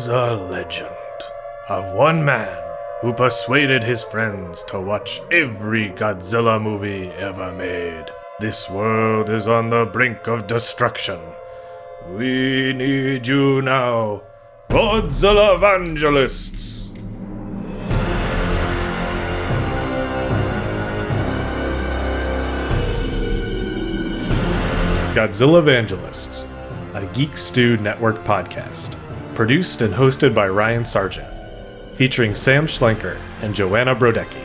is a legend of one man who persuaded his friends to watch every Godzilla movie ever made. This world is on the brink of destruction. We need you now, Godzillavangelists! Godzillavangelists, a Geek Stew Network podcast, produced and hosted by Ryan Sargent, featuring Sam Schlenker and Joanna Brodecki.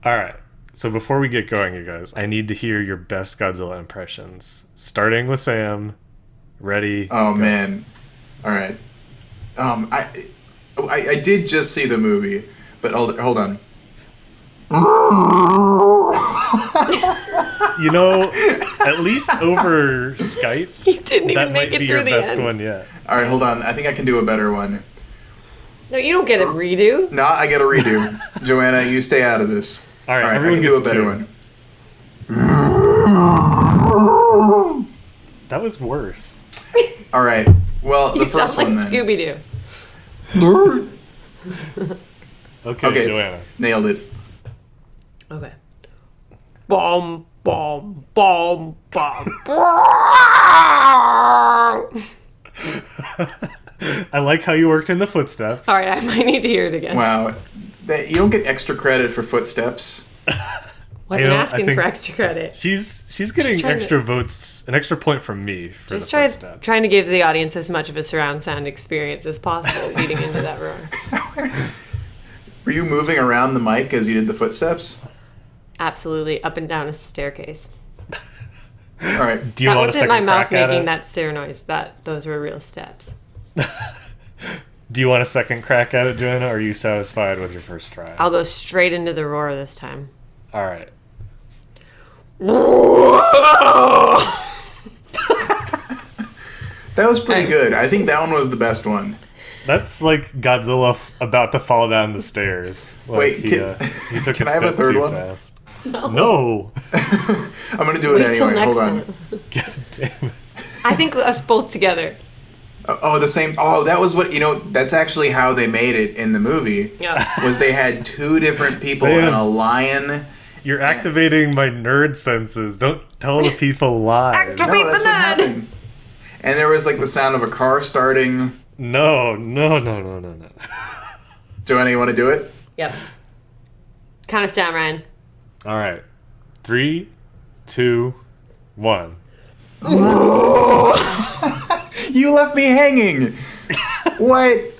Alright, so before we get going, you guys, I need to hear your best Godzilla impressions. Starting with Sam. Ready? Oh, go. Man. All right. I did just see the movie, but hold on. You know, at least over Skype, you didn't even make it through the end. That might be your best one yet. All right, hold on. I think I can do a better one. No, you don't get a redo. No, I get a redo. Joanna, you stay out of this. All right, I can do a better one. That was worse. All right. Well, the first one then. You sound like Scooby-Doo. Okay, Joanna. Nailed it. Okay. Bomb, bomb, bomb, bomb. I like how you worked in the footsteps. All right, I might need to hear it again. Wow. You don't get extra credit for footsteps. Wasn't asking for extra credit. She's getting extra votes, an extra point from me for the footsteps. Trying to give the audience as much of a surround sound experience as possible leading into that roar. Were you moving around the mic as you did the footsteps? Absolutely, up and down a staircase. All right. Do you want a second crack at it? That wasn't my mouth making that stair noise. Those were real steps. Do you want a second crack at it, Joanna, or are you satisfied with your first try? I'll go straight into the roar this time. All right. That was pretty good. I think that one was the best one. That's like Godzilla about to fall down the stairs. Like Wait, he took can I have a third one? Fast. No. I'm going to do it anyway. Hold on. God damn it. I think us both together. The same. Oh, that was what, that's actually how they made it in the movie. Yeah. Was they had two different people and a lion. You're activating my nerd senses. Don't tell the people lies. Activate that's the what nerd. happened. And there was like the sound of a car starting. No. Joanna, you want to do it? Yep. Count us down, Ryan. All right. 3, 2, 1. You left me hanging. What?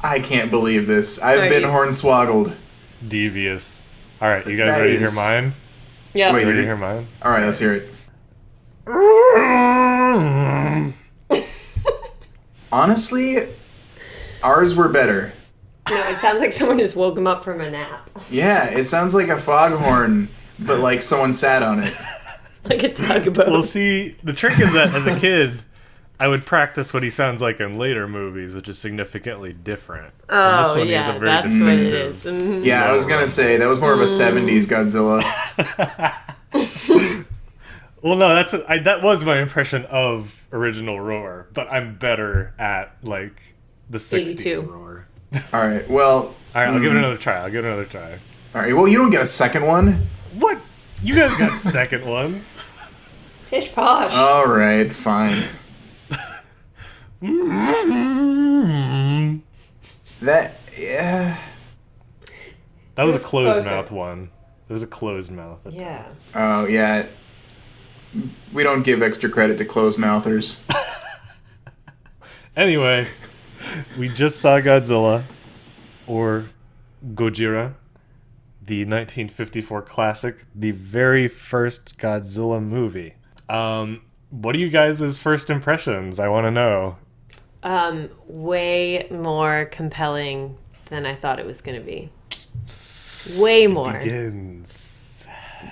I can't believe this. I've been hornswoggled. Devious. All right, you guys ready to hear mine? Yeah. Wait, ready to hear mine? All right, let's hear it. Honestly, ours were better. No, it sounds like someone just woke him up from a nap. Yeah, it sounds like a foghorn, but like someone sat on it. Like a tugboat. Well, see, the trick is that as a kid, I would practice what he sounds like in later movies, which is significly different. Oh, this one yeah, that's what it is. Mm-hmm. Yeah, I was going to say, that was more of a 70s Godzilla. Well, no, that was my impression of original Roar, but I'm better at, like, the 60s 82. Roar. All right, well... All right, I'll give it another try. All right, well, you don't get a second one. What? You guys got second ones. Pish posh. All right, fine. That was a closed mouth one. It was a closed mouth. Yeah. Oh, yeah. We don't give extra credit to closed mouthers. Anyway, we just saw Godzilla, or Gojira, the 1954 classic, the very first Godzilla movie. What are you guys' first impressions? I want to know. Way more compelling than I thought it was going to be. Way more. Begins.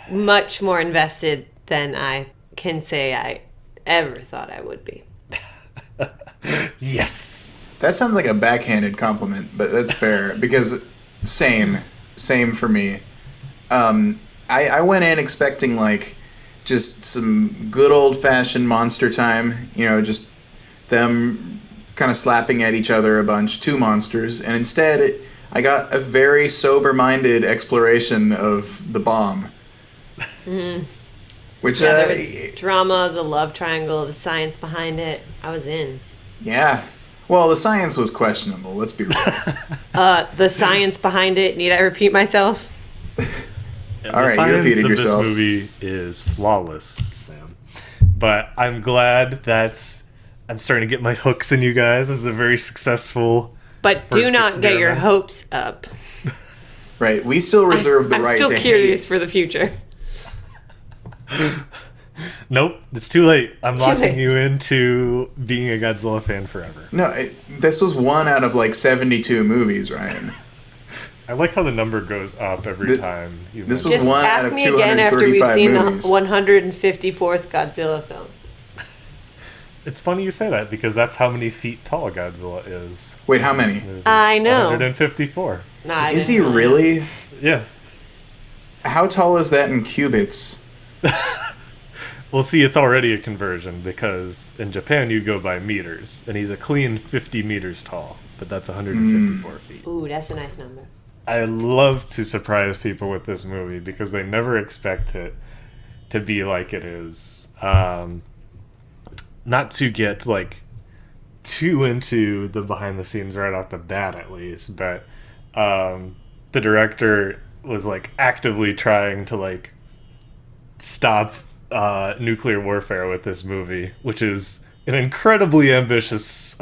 Much more invested than I can say I ever thought I would be. Yes. That sounds like a backhanded compliment, but that's fair because same for me. I went in expecting like just some good old fashioned monster time, just them kind of slapping at each other a bunch, two monsters, and instead I got a very sober minded exploration of the bomb. Mm-hmm. Which there was drama, the love triangle, the science behind it. I was in. Yeah. Well, the science was questionable, let's be real. The science behind it, need I repeat myself? And all right, you repeated yourself. This movie is flawless, Sam. But I'm glad that I'm starting to get my hooks in you guys. This is a very successful. But do not get your hopes up. Right, we still reserve the right to hate. I'm still curious for the future. Nope, it's too late. I'm locking you into being a Godzilla fan forever. No, this was one out of like 72 movies, Ryan. I like how the number goes up every time. This was Just one ask out of me again after we've 235 seen movies. the 154th Godzilla film. It's funny you say that because that's how many feet tall Godzilla is. Wait, how many? I know. 154. Is he really? Yeah. How tall is that in cubits? Well, see, it's already a conversion because in Japan you go by meters, and he's a clean 50 meters tall, but that's 154 feet. Ooh, that's a nice number. I love to surprise people with this movie because they never expect it to be like it is. Not to get like too into the behind the scenes right off the bat, at least, but the director was like actively trying to like stop nuclear warfare with this movie, which is an incredibly ambitious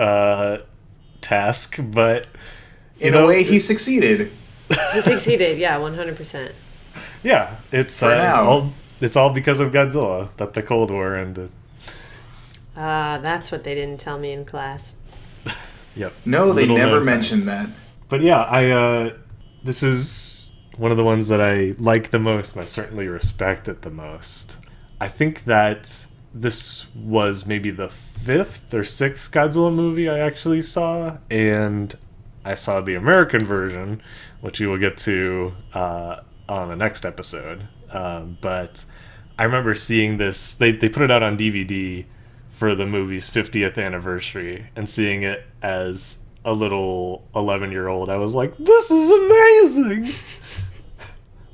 task, but in a way he succeeded. He succeeded, yeah, 100%. Yeah, it's it's all because of Godzilla that the Cold War ended. That's what they didn't tell me in class. Yep. No, they never mentioned that. But yeah, this is one of the ones that I like the most, and I certainly respect it the most. I think that this was maybe the 5th or 6th Godzilla movie I actually saw, and I saw the American version, which you will get to on the next episode. But I remember seeing this. They put it out on DVD for the movie's 50th anniversary, and seeing it as a little 11-year-old, I was like, this is amazing!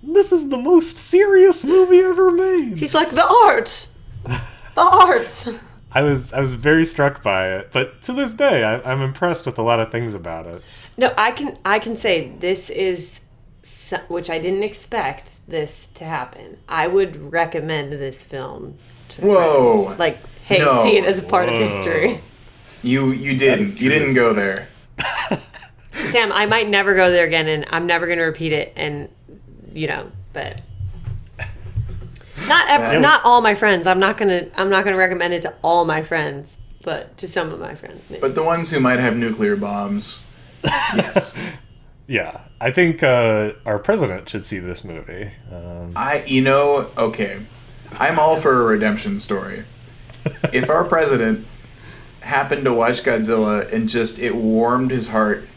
This is the most serious movie ever made. He's like, the arts! The arts! I was very struck by it, but to this day, I'm impressed with a lot of things about it. No, I can say this is, which I didn't expect this to happen. I would recommend this film to friends. Like, hey, see it as a part of history. You didn't. You didn't go there. Sam, I might never go there again, and I'm never going to repeat it, and but not all my friends. I'm not gonna recommend it to all my friends, but to some of my friends, maybe. But the ones who might have nuclear bombs, yes. Yeah, I think our president should see this movie. Okay, I'm all for a redemption story. If our president happened to watch Godzilla and just it warmed his heart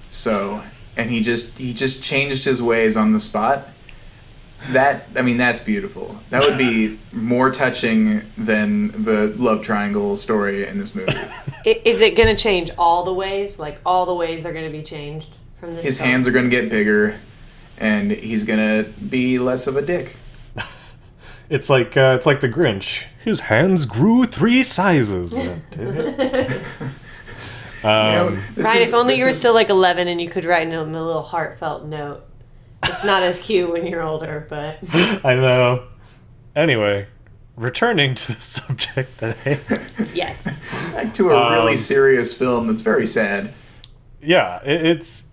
and he just changed his ways on the spot. That's beautiful. That would be more touching than the love triangle story in this movie. Is it going to change all the ways? Like, all the ways are going to be changed from this His film? hands are going to get bigger, and he's going to be less of a dick. It's like the Grinch. His hands grew 3 sizes. Ryan, if only you were still like 11 and you could write him a little heartfelt note. It's not as cute when you're older, but... I know. Anyway, returning to the subject today. Yes. Back to a really serious film that's very sad. Yeah, it's...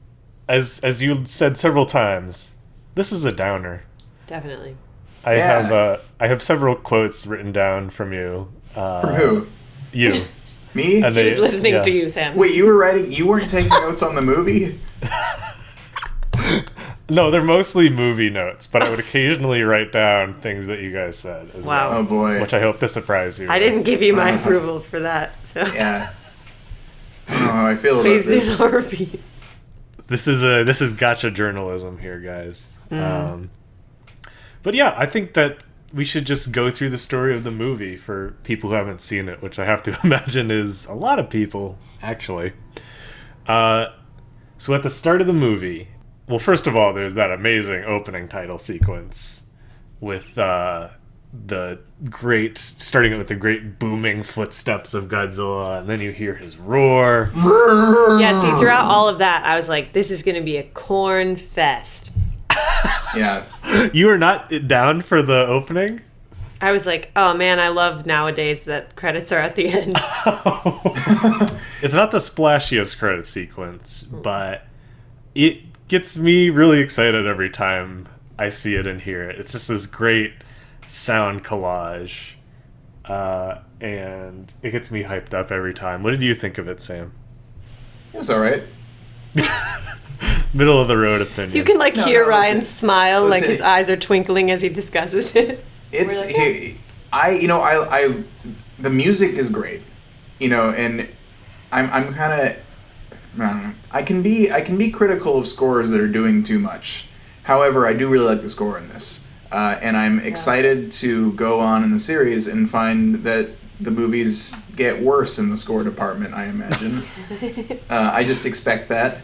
As you said several times, this is a downer. Definitely. I have several quotes written down from you. From who? You. Me? He was listening to you, Sam. Wait, you weren't taking notes on the movie? No, they're mostly movie notes, but I would occasionally write down things that you guys said as Wow. well. Oh, boy. Which I hope to surprise you. I didn't give you my approval for that. So. Yeah. Oh, how I feel about Please this. do not repeat. This is gotcha journalism here, guys. But yeah, I think that we should just go through the story of the movie for people who haven't seen it, which I have to imagine is a lot of people, actually. So at the start of the movie, well, first of all, there's that amazing opening title sequence with starting with the great booming footsteps of Godzilla, and then you hear his roar. Yeah, see, throughout all of that, I was like, this is going to be a corn fest. Yeah. You were not down for the opening? I was like, oh man, I love nowadays that credits are at the end. It's not the splashiest credit sequence, but it gets me really excited every time I see it and hear it. It's just this great sound collage, and it gets me hyped up every time. What did you think of it, Sam? It was all right. Middle of the road opinion. You can hear Ryan listen. smile, like his eyes are twinkling as he discusses it. It's Like, I the music is great, and I'm kind of, I don't know. I can be critical of scores that are doing too much. However, I do really like the score in this, and I'm excited to go on in the series and find that the movies get worse in the score department. I imagine. I just expect that.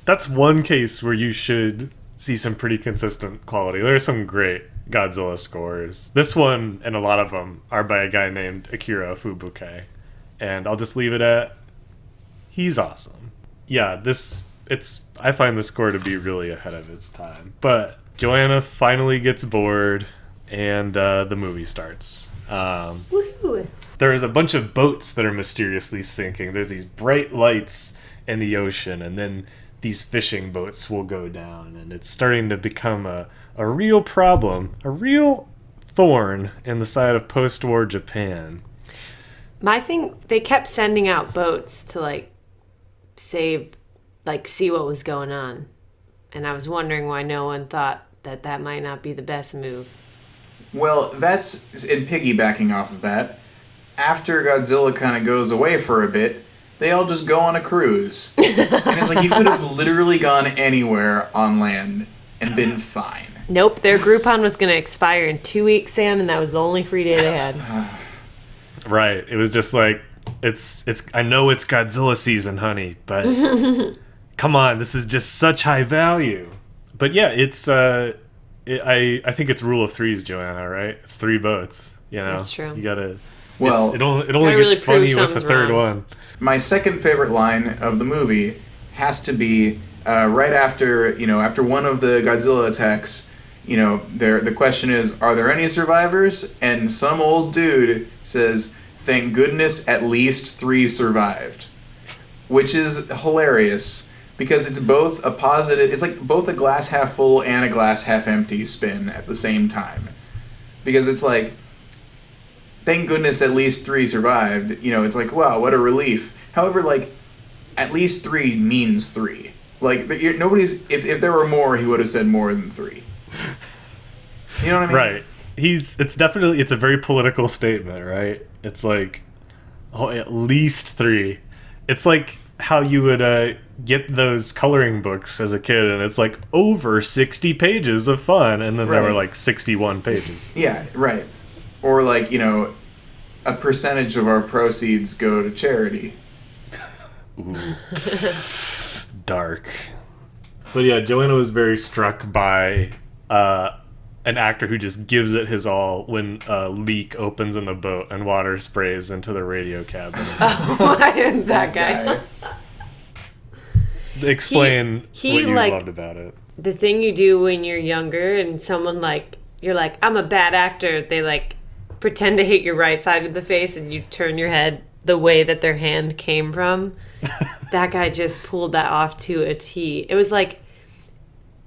That's one case where you should see some pretty consistent quality. There are some great Godzilla scores. This one and a lot of them are by a guy named Akira Fubuke, and I'll just leave it at he's awesome. Yeah, I find the score to be really ahead of its time. But Joanna finally gets bored, and the movie starts. woohoo. There is a bunch of boats that are mysteriously sinking. There's these bright lights in the ocean, and then these fishing boats will go down, and it's starting to become a real problem, a real thorn in the side of post-war Japan. My thing, they kept sending out boats to see what was going on. And I was wondering why no one thought that might not be the best move. Well, that's in piggybacking off of that. After Godzilla kind of goes away for a bit, they all just go on a cruise. And it's like you could have literally gone anywhere on land and been fine. Nope, their Groupon was going to expire in 2 weeks, Sam, and that was the only free day they had. Right. It was just like, it's. I know it's Godzilla season, honey, but come on, this is just such high value. But yeah, it's. I think it's rule of threes, Joanna. Right? It's 3 boats. That's true. You gotta. Well, it only gotta gets really funny prove with the something's third wrong. one. My second favorite line of the movie has to be right after one of the Godzilla attacks. The question is, are there any survivors? And some old dude says, "Thank goodness, at least 3 survived," which is hilarious because it's both a positive. It's like both a glass half full and a glass half empty spin at the same time, because it's like, thank goodness at least 3 survived. It's like, wow, what a relief. However, at least 3 means 3. Nobody's. If there were more, he would have said more than 3. You know what I mean? Right. It's a very political statement, right? It's like, oh, at least 3. It's like how you would get those coloring books as a kid, and it's like over 60 pages of fun, and then there were 61 pages. Yeah, right. Or a percentage of our proceeds go to charity. Ooh. Dark. But yeah, Joanna was very struck by an actor who just gives it his all when a leak opens in the boat and water sprays into the radio cabin. Why that guy? Explain what you like, loved about it. The thing you do when you're younger and someone you're like, I'm a bad actor. They pretend to hit your right side of the face and you turn your head the way that their hand came from. That guy just pulled that off to a T. It was like,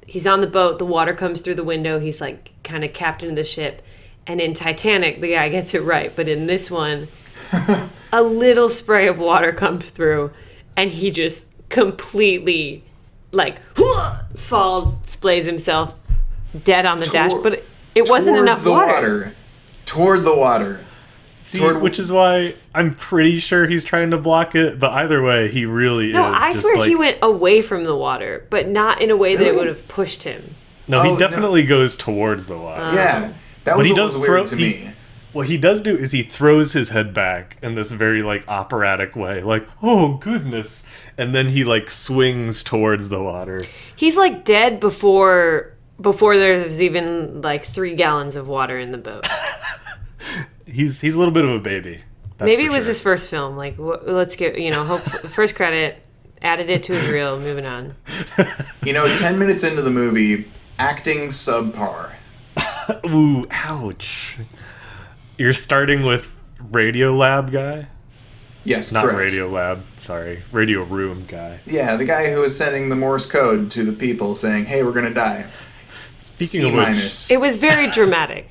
he's on the boat, the water comes through the window, he's kind of captain of the ship. And in Titanic, the guy gets it right. But in this one, a little spray of water comes through and he just completely falls, splays himself dead on the dash. But it wasn't enough water. Toward the water. See, which is why I'm pretty sure he's trying to block it, but either way, he really No, is. I just swear like, he went away from the water, but not in a way that would have pushed him. No, he definitely goes towards the water. Yeah, that was what was weird to me. What he does do is he throws his head back in this very, like, operatic way. Like, oh, goodness. And then he, like, swings towards the water. He's, like, dead before there's even, like, 3 gallons of water in the boat. He's a little bit of a baby. Maybe it was his first film. Like, let's get, hope first credit, added it to his reel, moving on. 10 minutes into the movie, acting subpar. Ooh, ouch. You're starting with Radio Lab guy? Yes, Not correct. Radio Lab, sorry. Radio Room guy. Yeah, the guy who was sending the Morse code to the people saying, hey, we're going to die. Speaking of which, it was very dramatic.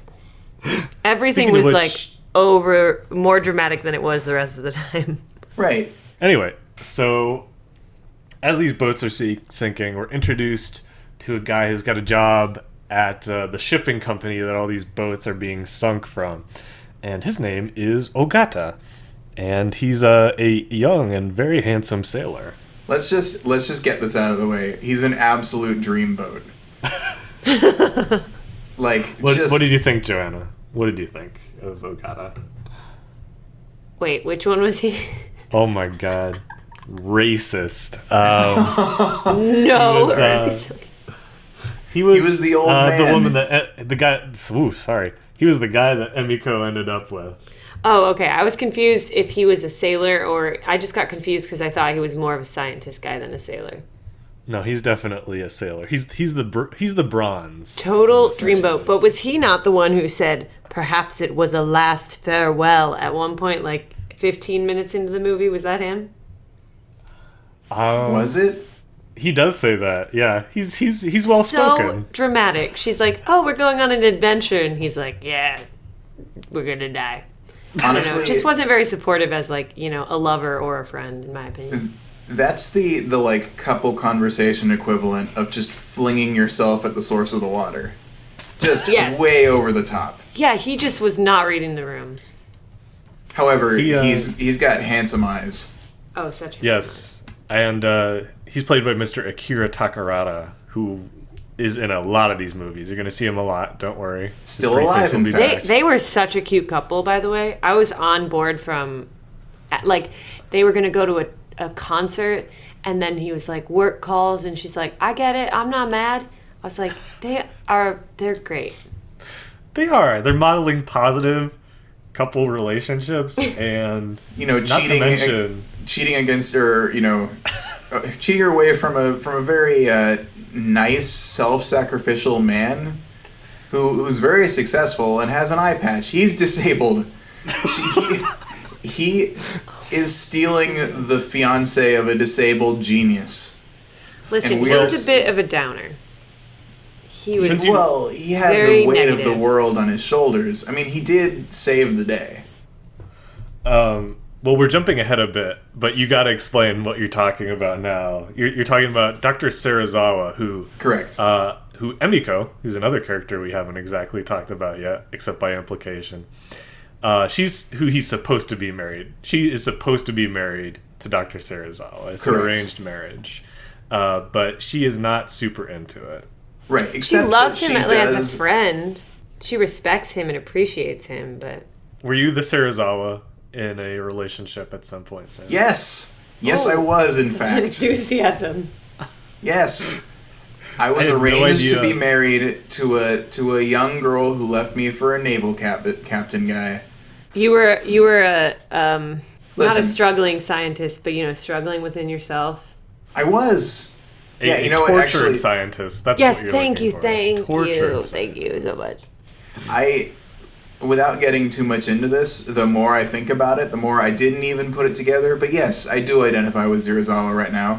Everything was more dramatic than it was the rest of the time. Right. Anyway, so as these boats are sinking, we're introduced to a guy who's got a job at the shipping company that all these boats are being sunk from. And his name is Ogata. And he's a young and very handsome sailor. Let's just get this out of the way. He's an absolute dreamboat. What did you think, Joanna? What did you think of Ogata? Wait, which one was he? Oh my god. Racist. No. He was the old man. The woman the guy. Ooh, sorry. He was the guy that Emiko ended up with. Oh, okay. I was confused if he was a sailor, or I just got confused because I thought he was more of a scientist guy than a sailor. No, he's definitely a sailor. He's the bronze. Total dreamboat. But was he not the one who said perhaps it was a last farewell at one point, like 15 minutes into the movie? Was that him? Was it? He does say that. Yeah, he's well spoken. So dramatic. She's like, "Oh, we're going on an adventure," and he's like, "Yeah, we're gonna die." Honestly, just wasn't very supportive as a lover or a friend, in my opinion. That's the like couple conversation equivalent of just flinging yourself at the source of the water, just way over the top. Yeah, he just was not reading the room. However, he's got handsome eyes. Oh, such handsome yes, and he's played by Mr. Akira Takarada, who is in a lot of these movies. You're going to see him a lot. Don't worry. Still alive, in fact. They were such a cute couple, by the way. I was on board from, they were going to go to a concert, and then he was like, work calls, and she's like, I get it. I'm not mad. I was like, they're great. They are. They're modeling positive couple relationships, and cheating against her, cheating her away from a very nice, self-sacrificial man who's very successful and has an eye patch. He's disabled. He is stealing the fiance of a disabled genius. Listen, he was a bit of a downer. He had the weight negative of the world on his shoulders. I mean, he did save the day. Well, we're jumping ahead a bit, but you got to explain what you're talking about now. You're talking about Dr. Serizawa, who... Correct. Who Emiko, who's another character we haven't exactly talked about yet, except by implication. She's who he's supposed to be married. She is supposed to be married to Dr. Serizawa. It's Correct. an arranged marriage. But she is not super into it. Right. Except she loves him as a friend. She respects him and appreciates him, but... Were you the Serizawa in a relationship at some point, Sam? Yes. Yes, I was, in fact. Enthusiasm. Yes. I was arranged to be married to a young girl who left me for a naval captain guy. You were not a struggling scientist, but struggling within yourself. I was. A tortured scientist. That's what you're looking for. Thank you so much. Without getting too much into this, the more I think about it, the more I didn't even put it together. But yes, I do identify with Serizawa right now.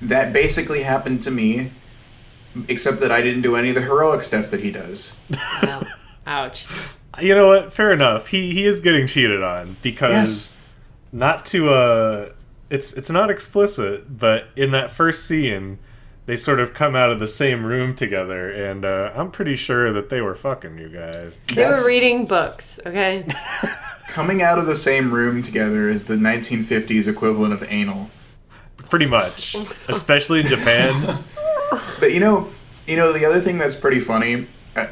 That basically happened to me, except that I didn't do any of the heroic stuff that he does. Wow. Ouch. You know what? Fair enough. He is getting cheated on because not to it's not explicit, but in that first scene, they sort of come out of the same room together, and I'm pretty sure that they were fucking, you guys. They were reading books, okay? Coming out of the same room together is the 1950s equivalent of anal. Pretty much. Especially in Japan. But you know, the other thing that's pretty funny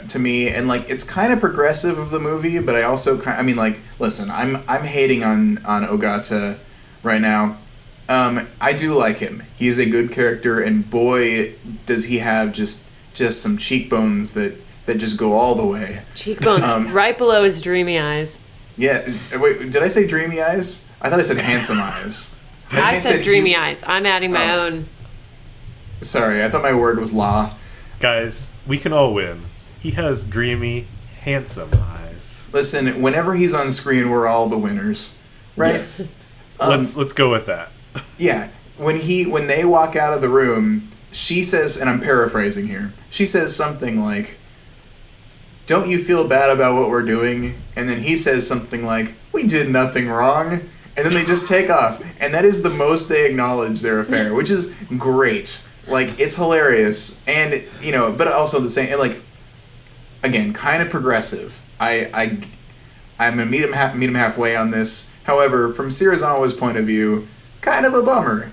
to me, and like it's kind of progressive of the movie, but I also listen, I'm hating on Ogata right now. I do like him. He is a good character, and boy, does he have just some cheekbones that just go all the way. Cheekbones right below his dreamy eyes. Yeah. Wait, did I say dreamy eyes? I thought I said handsome eyes. I said dreamy eyes. I'm adding my own. Sorry, I thought my word was law. Guys, we can all win. He has dreamy, handsome eyes. Listen, whenever he's on screen, we're all the winners, right? Yes. Let's go with that. Yeah. When they walk out of the room, she says, and I'm paraphrasing here, she says something like, "Don't you feel bad about what we're doing?" And then he says something like, "We did nothing wrong." And then they just take off. And that is the most they acknowledge their affair, which is great. Like, it's hilarious. And, but also the same, and like, again, kind of progressive. I'm going to meet him halfway on this. However, from Serizawa's point of view, kind of a bummer.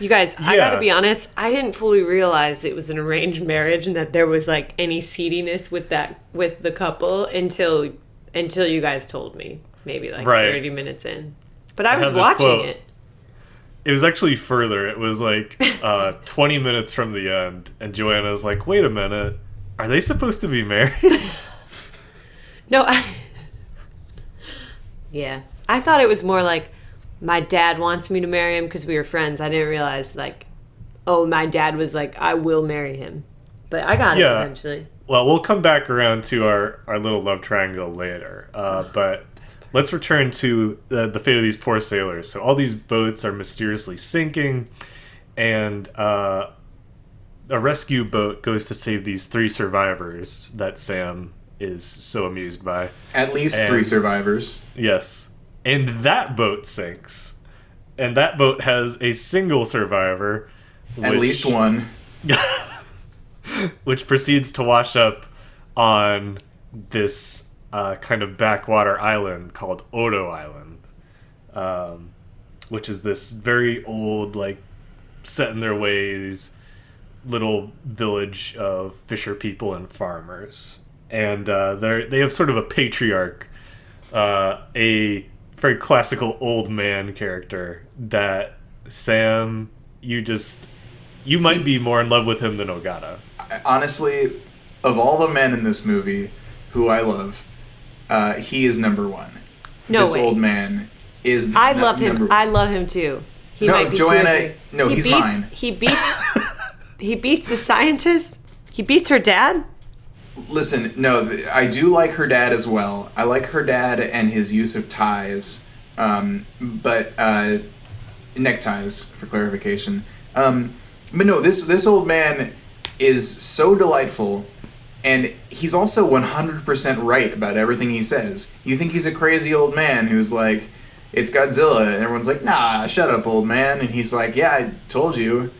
You guys, I gotta be honest, I didn't fully realize it was an arranged marriage and that there was like any seediness with the couple until you guys told me. Maybe like 30 minutes in. But I was watching it. It was actually further. It was like 20 minutes from the end, and Joanna's like, "Wait a minute, are they supposed to be married?" No, yeah. I thought it was more like, my dad wants me to marry him because we were friends. I didn't realize, like, my dad was like, I will marry him. But I got it eventually. Well, we'll come back around to our little love triangle later. But let's return to the fate of these poor sailors. So all these boats are mysteriously sinking, and a rescue boat goes to save these 3 survivors that Sam is so amused by. At least 3 survivors. Yes. And that boat sinks. And that boat has a single survivor. At least one. Which proceeds to wash up on this kind of backwater island called Odo Island. Which is this very old, like, set in their ways little village of fisher people and farmers. And they have sort of a patriarch, a very classical old man character that Sam, you might be more in love with him than Ogata. Honestly, of all the men in this movie who I love, he is number one. No this way. Old man is I love him. I love him too. He might be Joanna, no, he's mine. He beats the scientist. He beats her dad. Listen, no, I do like her dad as well. I like her dad and his use of ties, but neckties for clarification. But no, this old man is so delightful, and he's also 100% right about everything he says. You think he's a crazy old man who's like, "It's Godzilla," and everyone's like, "Nah, shut up, old man," and he's like, "Yeah, I told you,"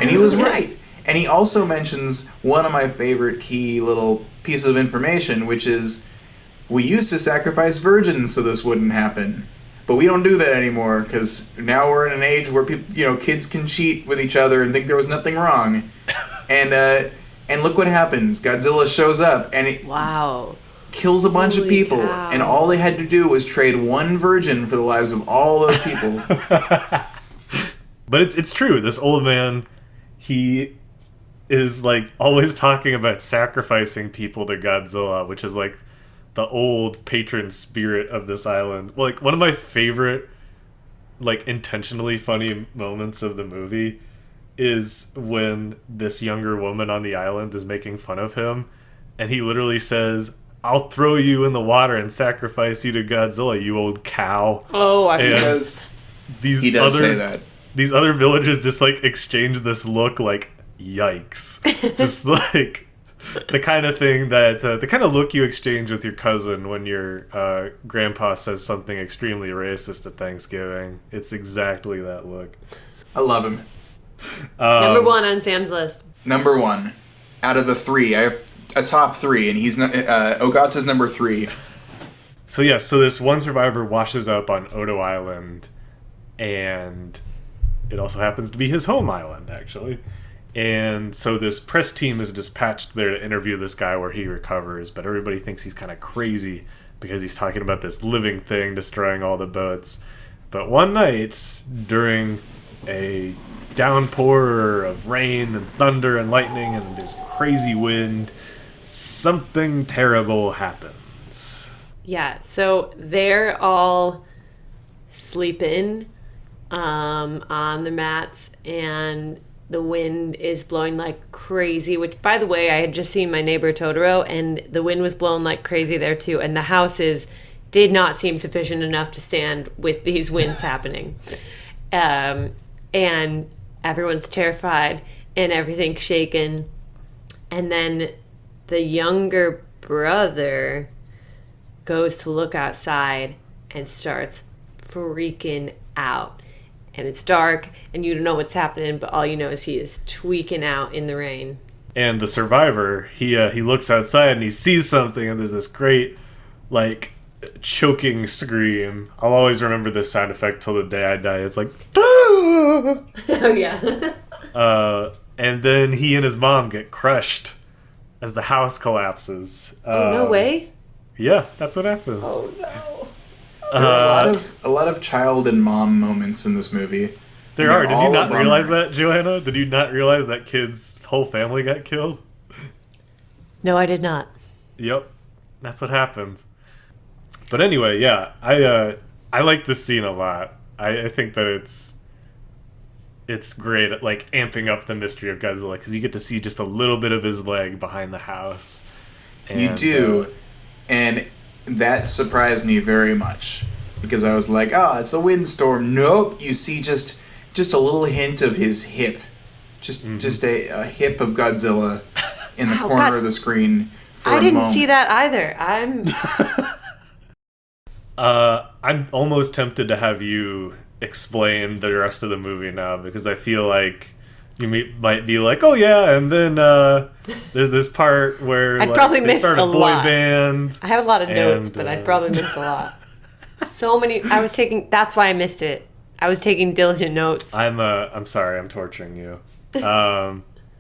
and he was right. And he also mentions one of my favorite key little pieces of information, which is, we used to sacrifice virgins so this wouldn't happen. But we don't do that anymore, because now we're in an age where people, kids can cheat with each other and think there was nothing wrong. And look what happens. Godzilla shows up and it kills a bunch of people. Cow. And all they had to do was trade one virgin for the lives of all those people. But it's true. This old man, he is like always talking about sacrificing people to Godzilla, which is like the old patron spirit of this island. Like, one of my favorite, like, intentionally funny moments of the movie is when this younger woman on the island is making fun of him, and he literally says, "I'll throw you in the water and sacrifice you to Godzilla, you old cow." Oh, I think he does say that. These other villagers just, like, exchange this look like, yikes. Just like the kind of thing that the kind of look you exchange with your cousin when your grandpa says something extremely racist at Thanksgiving. It's exactly that look. I love him. Number one on Sam's list. Number one. Out of the three, I have a top three, and he's Ogata's number 3. So this one survivor washes up on Odo Island, and it also happens to be his home island, actually. And so this press team is dispatched there to interview this guy where he recovers, but everybody thinks he's kind of crazy because he's talking about this living thing destroying all the boats. But one night, during a downpour of rain and thunder and lightning and there's crazy wind, something terrible happens. Yeah, so they're all sleeping on the mats, and the wind is blowing like crazy, which, by the way, I had just seen My Neighbor Totoro, and the wind was blowing like crazy there too, and the houses did not seem sufficient enough to stand with these winds happening. And everyone's terrified, and everything's shaken. And then the younger brother goes to look outside and starts freaking out. And it's dark, and you don't know what's happening, but all you know is he is tweaking out in the rain. And the survivor, he looks outside and he sees something, and there's this great, like, choking scream. I'll always remember this sound effect till the day I die. It's like, oh yeah. And then he and his mom get crushed as the house collapses. Oh, no way? Yeah, that's what happens. Oh no. There's a lot of child and mom moments in this movie. There are. Did you not realize that, Joanna? Did you not realize that kid's whole family got killed? No, I did not. Yep, that's what happens. But anyway, yeah, I like this scene a lot. I think that it's great at, like, amping up the mystery of Godzilla, because you get to see just a little bit of his leg behind the house. And, you do, and that surprised me very much, because I was like, oh, it's a windstorm. Nope, you see just a little hint of his hip. Just a hip of Godzilla in the corner of the screen for a moment. I didn't see that either. I'm almost tempted to have you explain the rest of the movie now, because I feel like you might be like, oh yeah, and then there's this part where I'd probably miss start a boy lot. Band. I have a lot of notes, but I'd probably miss a lot. So many. That's why I missed it. I was taking diligent notes. I'm sorry, I'm torturing you.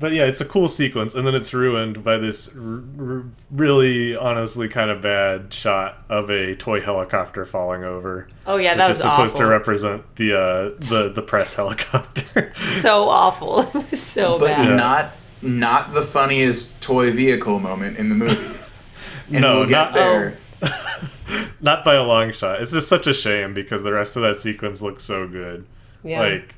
But yeah, it's a cool sequence, and then it's ruined by this really, honestly, kind of bad shot of a toy helicopter falling over. Oh yeah, that was awful. Which is supposed to represent the press helicopter. So awful. It was so bad. But not the funniest toy vehicle moment in the movie. And no, we'll get there. Not by a long shot. It's just such a shame, because the rest of that sequence looks so good. Yeah. Like,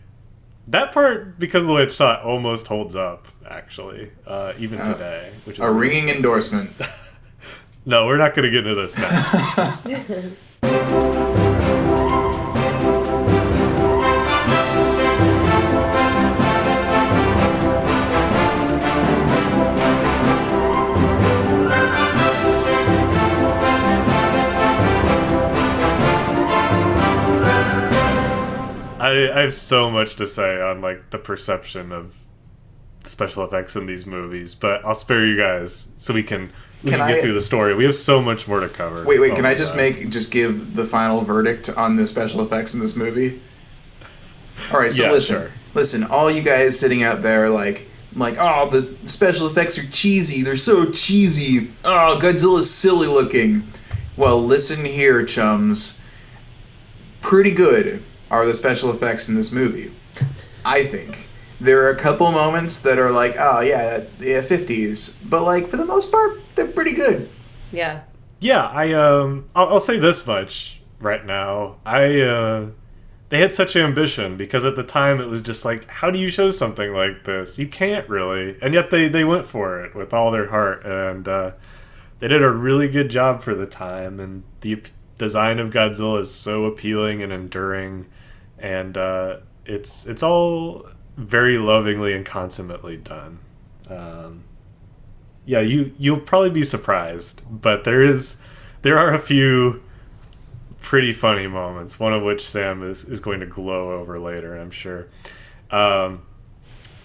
that part, because of the way it's shot, almost holds up, actually, even today. Which is a ringing endorsement. No, we're not going to get into this now. I have so much to say on, like, the perception of special effects in these movies, but I'll spare you guys so we can get through the story. We have so much more to cover. Wait, can I just give the final verdict on the special effects in this movie? All right, so yeah, listen. Sure. Listen, all you guys sitting out there like, oh, the special effects are cheesy. They're so cheesy. Oh, Godzilla's silly looking. Well, listen here, chums. Pretty good are the special effects in this movie, I think. There are a couple moments that are like, oh yeah, 50s, but like for the most part, they're pretty good. Yeah. Yeah, I'll say this much right now. They had such ambition, because at the time it was just like, how do you show something like this? You can't really, and yet they went for it with all their heart, and they did a really good job for the time. And the design of Godzilla is so appealing and enduring, and it's all very lovingly and consummately done. Yeah, you'll probably be surprised, but there are a few pretty funny moments, one of which Sam is going to glow over later, I'm sure.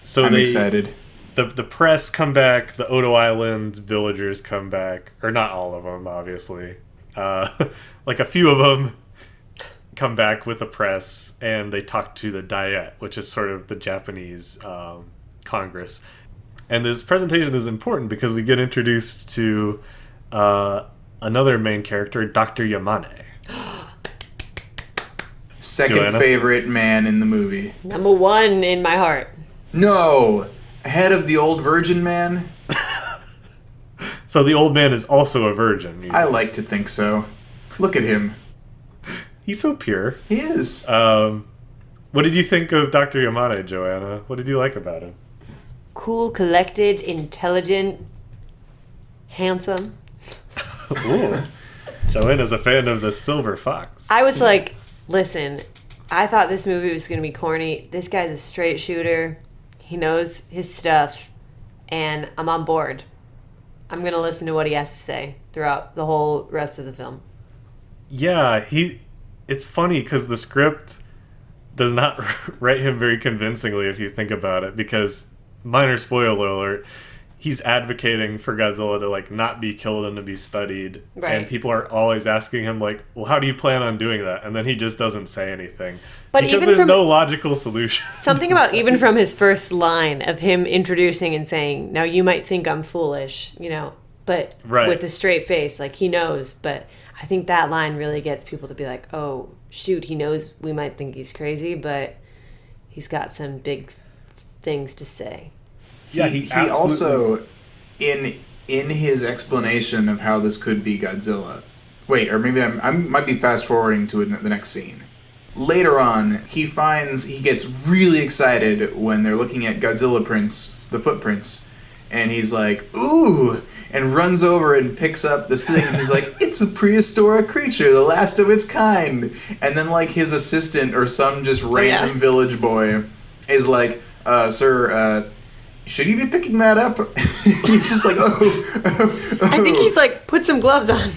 So I'm excited. The press come back, the Odo Island villagers come back, or not all of them, obviously. Like a few of them come back with the press, and they talk to the Diet, which is sort of the Japanese Congress. And this presentation is important because we get introduced to another main character, Dr. Yamane. Second Joanna? favorite man in the movie. Number one in my heart. No! Ahead of the old virgin man? So the old man is also a virgin. I like to think so. Look at him. He's so pure. He is. What did you think of Dr. Yamane, Joanna? What did you like about him? Cool, collected, intelligent, handsome. Ooh. Joanna's a fan of the Silver Fox. I was like, listen, I thought this movie was going to be corny. This guy's a straight shooter. He knows his stuff, and I'm on board. I'm going to listen to what he has to say throughout the whole rest of the film. Yeah, it's funny because the script does not write him very convincingly if you think about it, because, minor spoiler alert, he's advocating for Godzilla to like not be killed and to be studied. Right. And people are always asking him like, well, how do you plan on doing that? And then he just doesn't say anything. But because even there's from, no logical solution. Something about even from his first line of him introducing and saying, now you might think I'm foolish, but right. with a straight face, like he knows. But I think that line really gets people to be like, oh, shoot, he knows we might think he's crazy, but he's got some big things to say. Yeah, he also, in his explanation of how this could be Godzilla, wait, or maybe I might be fast forwarding to the next scene. Later on, he gets really excited when they're looking at Godzilla prints, the footprints, and he's like, ooh, and runs over and picks up this thing, and he's like, it's a prehistoric creature, the last of its kind. And then like his assistant or some just random village boy is like, sir, should you be picking that up? He's just like, oh. I think he's like, put some gloves on.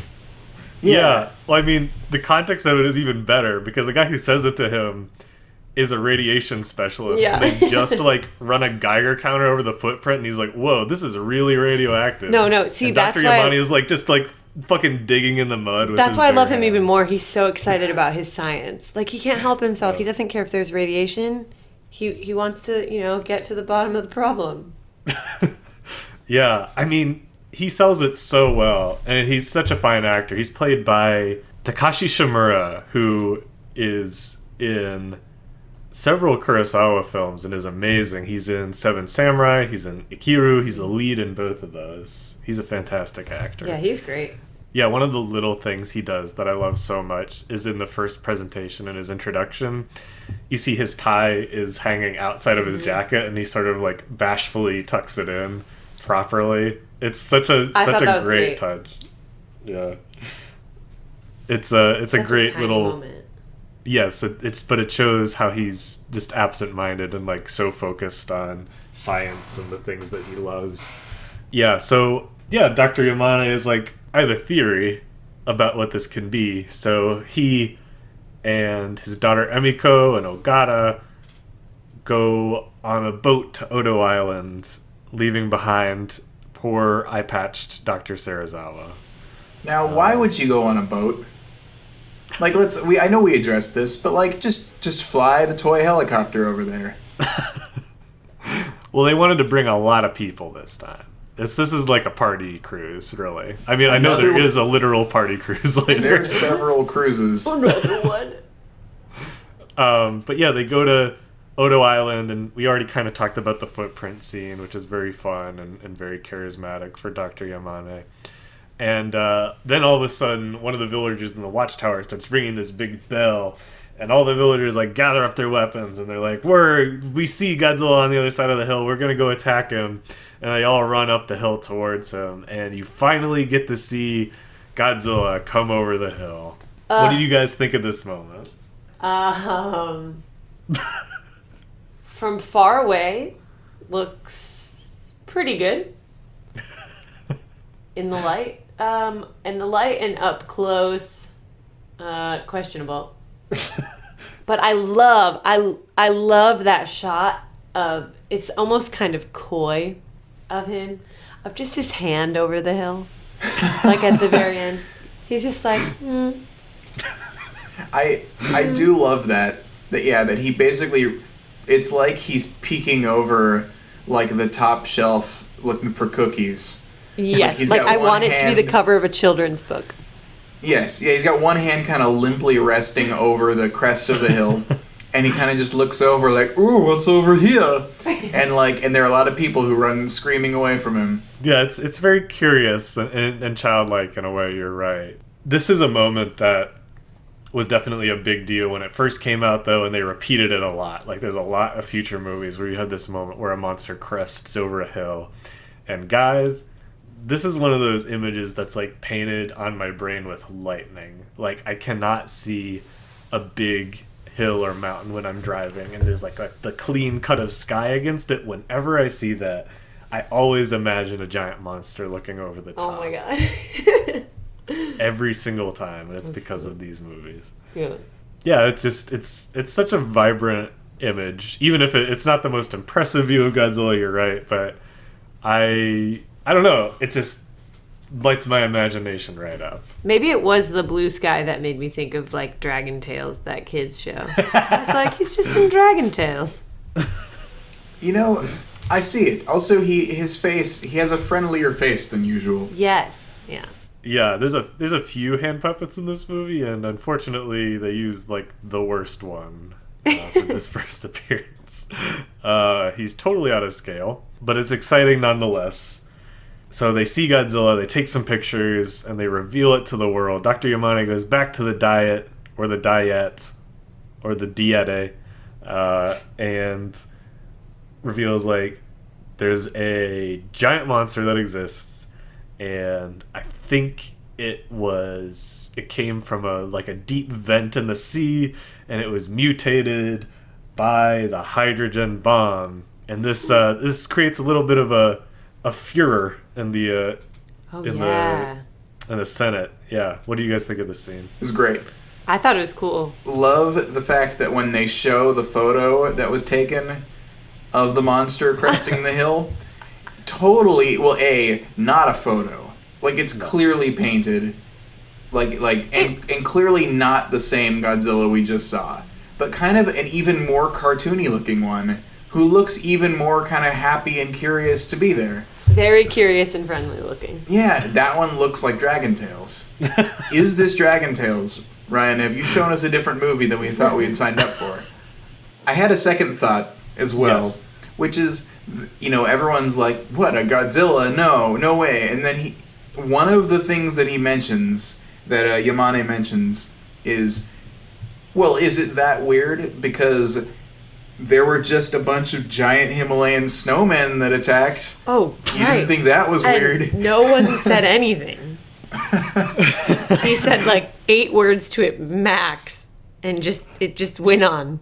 Yeah. Well, I mean, the context of it is even better because the guy who says it to him is a radiation specialist. Yeah. And they just like run a Geiger counter over the footprint, and he's like, whoa, this is really radioactive. No. See, and that's Dr. why Yamane is like just like fucking digging in the mud with that's his why I bare love him hand. even more. He's so excited about his science. Like, he can't help himself. He doesn't care if there's radiation. He wants to, get to the bottom of the problem. Yeah, I mean, he sells it so well, and he's such a fine actor. He's played by Takashi Shimura, who is in several Kurosawa films and is amazing. He's in Seven Samurai, he's in Ikiru, he's the lead in both of those. He's a fantastic actor. Yeah, he's great. Yeah, one of the little things he does that I love so much is in the first presentation in his introduction. You see his tie is hanging outside of his jacket, and he sort of like bashfully tucks it in properly. It's such a great touch. Yeah, it's a great little moment. Yes, but it shows how he's just absent-minded and like so focused on science and the things that he loves. Yeah, so yeah, Dr. Yamane is like, I have a theory about what this can be. So he and his daughter Emiko and Ogata go on a boat to Odo Island, leaving behind poor eye-patched Dr. Serizawa. Now, why would you go on a boat? Like, I know we addressed this, but like, just fly the toy helicopter over there. Well, they wanted to bring a lot of people this time. This is like a party cruise, really. I mean, I know there is a literal party cruise later. There's several cruises. Another one. But yeah, they go to Odo Island, and we already kind of talked about the footprint scene, which is very fun and very charismatic for Dr. Yamane. And then all of a sudden, one of the villagers in the watchtower starts ringing this big bell, and all the villagers like gather up their weapons, and they're like, we see Godzilla on the other side of the hill, we're gonna go attack him. And they all run up the hill towards him, and you finally get to see Godzilla come over the hill. What did you guys think of this moment? From far away, looks pretty good. In the light, and up close, questionable. But I love that shot of it's almost kind of coy of him, of just his hand over the hill, like at the very end. He's just like, I do love that he basically, it's like he's peeking over like the top shelf looking for cookies. Yes, like I want it to be the cover of a children's book. Yes, yeah, he's got one hand kind of limply resting over the crest of the hill, and he kind of just looks over like, ooh, what's over here? And there are a lot of people who run screaming away from him. Yeah, it's very curious and childlike in a way, you're right. This is a moment that was definitely a big deal when it first came out, though, and they repeated it a lot. Like, there's a lot of future movies where you have this moment where a monster crests over a hill. And guys, this is one of those images that's, like, painted on my brain with lightning. Like, I cannot see a big hill or mountain when I'm driving, and there's, like, the clean cut of sky against it. Whenever I see that, I always imagine a giant monster looking over the top. Oh, my God. Every single time, and it's because of these movies. Yeah, it's just it's such a vibrant image, even if it's not the most impressive view of Godzilla. You're right, but I don't know, it just lights my imagination right up. Maybe it was the blue sky that made me think of like Dragon Tales, that kids show. It's like he's just in Dragon Tales. You know, I see it. Also, he has a friendlier face than usual. Yes, yeah. Yeah, there's a few hand puppets in this movie, and unfortunately they used like the worst one for this first appearance. He's totally out of scale, but it's exciting nonetheless. So they see Godzilla, they take some pictures, and they reveal it to the world. Dr. Yamane goes back to the diet, or the diet, or the diete, and reveals like there's a giant monster that exists, and I think it came from a deep vent in the sea, and it was mutated by the hydrogen bomb, and this creates a little bit of a furor in the Senate. Yeah, what do you guys think of this scene? It was great. I thought it was cool. Love the fact that when they show the photo that was taken of the monster cresting the hill, totally, not a photo. Like, it's clearly painted, and clearly not the same Godzilla we just saw, but kind of an even more cartoony looking one who looks even more kind of happy and curious to be there. Very curious and friendly looking. Yeah, that one looks like Dragon Tales. Is this Dragon Tales? Ryan, have you shown us a different movie than we thought we had signed up for? I had a second thought as well, which is, everyone's like, what, a Godzilla? No way. And then one of the things that he mentions, that Yamane mentions, is it that weird? Because there were just a bunch of giant Himalayan snowmen that attacked. Oh, right. You didn't think that was weird? No one said anything. He said like 8 words to it max, and it just went on.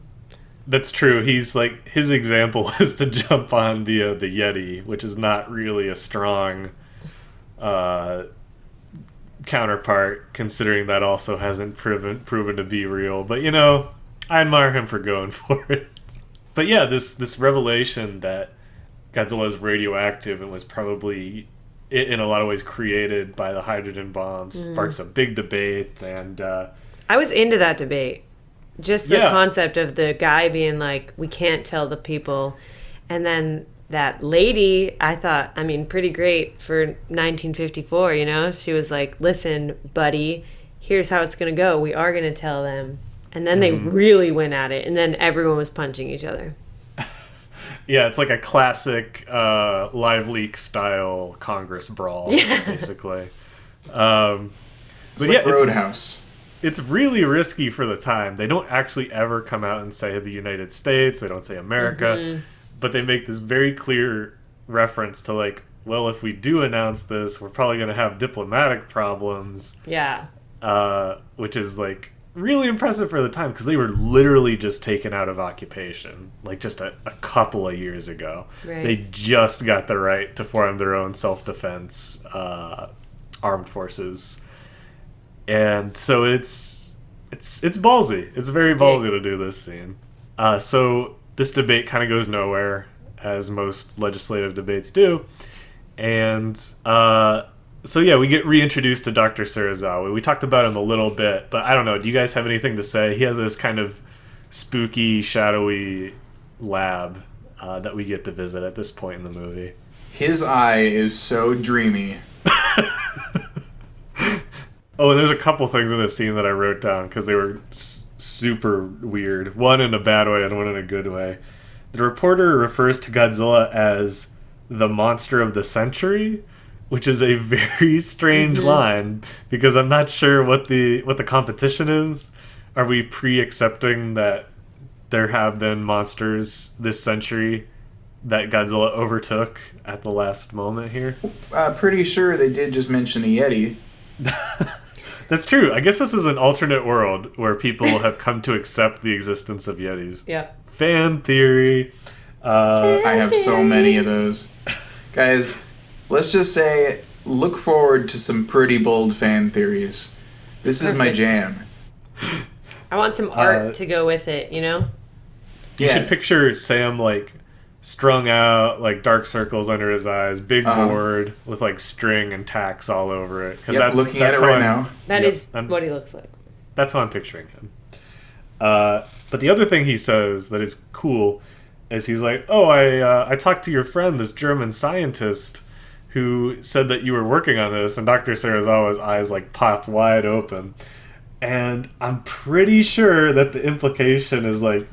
That's true. He's like, his example is to jump on the Yeti, which is not really a strong counterpart, considering that also hasn't proven to be real. But I admire him for going for it. But yeah, this revelation that Godzilla is radioactive and was probably in a lot of ways created by the hydrogen bomb sparks a big debate, and I was into that debate. Just the concept of the guy being like, we can't tell the people, and then that lady, I thought, pretty great for 1954, she was like, listen, buddy, here's how it's going to go. We are going to tell them. And then they really went at it, and then everyone was punching each other. Yeah, it's like a classic Live Leak style Congress brawl, basically. But like Roadhouse. It's really risky for the time. They don't actually ever come out and say the United States. They don't say America. But they make this very clear reference to like, well, if we do announce this, we're probably going to have diplomatic problems. Yeah. Which is like really impressive for the time, because they were literally just taken out of occupation like just a couple of years ago. Right. They just got the right to form their own self-defense armed forces, and so it's ballsy. It's very ballsy to do this scene. So this debate kind of goes nowhere, as most legislative debates do. And so yeah, we get reintroduced to Dr. Serizawa. We talked about him a little bit, but I don't know. Do you guys have anything to say? He has this kind of spooky, shadowy lab that we get to visit at this point in the movie. His eye is so dreamy. Oh, and there's a couple things in this scene that I wrote down because they were super weird. One in a bad way and one in a good way. The reporter refers to Godzilla as the monster of the century, which is a very strange line because I'm not sure what the competition is. Are we pre-accepting that there have been monsters this century that Godzilla overtook at the last moment here? Pretty sure they did just mention a Yeti. That's true. I guess this is an alternate world where people have come to accept the existence of Yetis. Yep. Fan theory. I have so many of those. Guys, let's just say, look forward to some pretty bold fan theories. This is my jam. I want some art to go with it, you know? You should picture Sam, like, strung out, like, dark circles under his eyes, big board with, like, string and tacks all over it. Yep, looking at it right now. That is what he looks like. That's how I'm picturing him. But the other thing he says that is cool is he's like, oh, I talked to your friend, this German scientist, who said that you were working on this, and Dr. Serizawa's eyes, like, popped wide open. And I'm pretty sure that the implication is, like,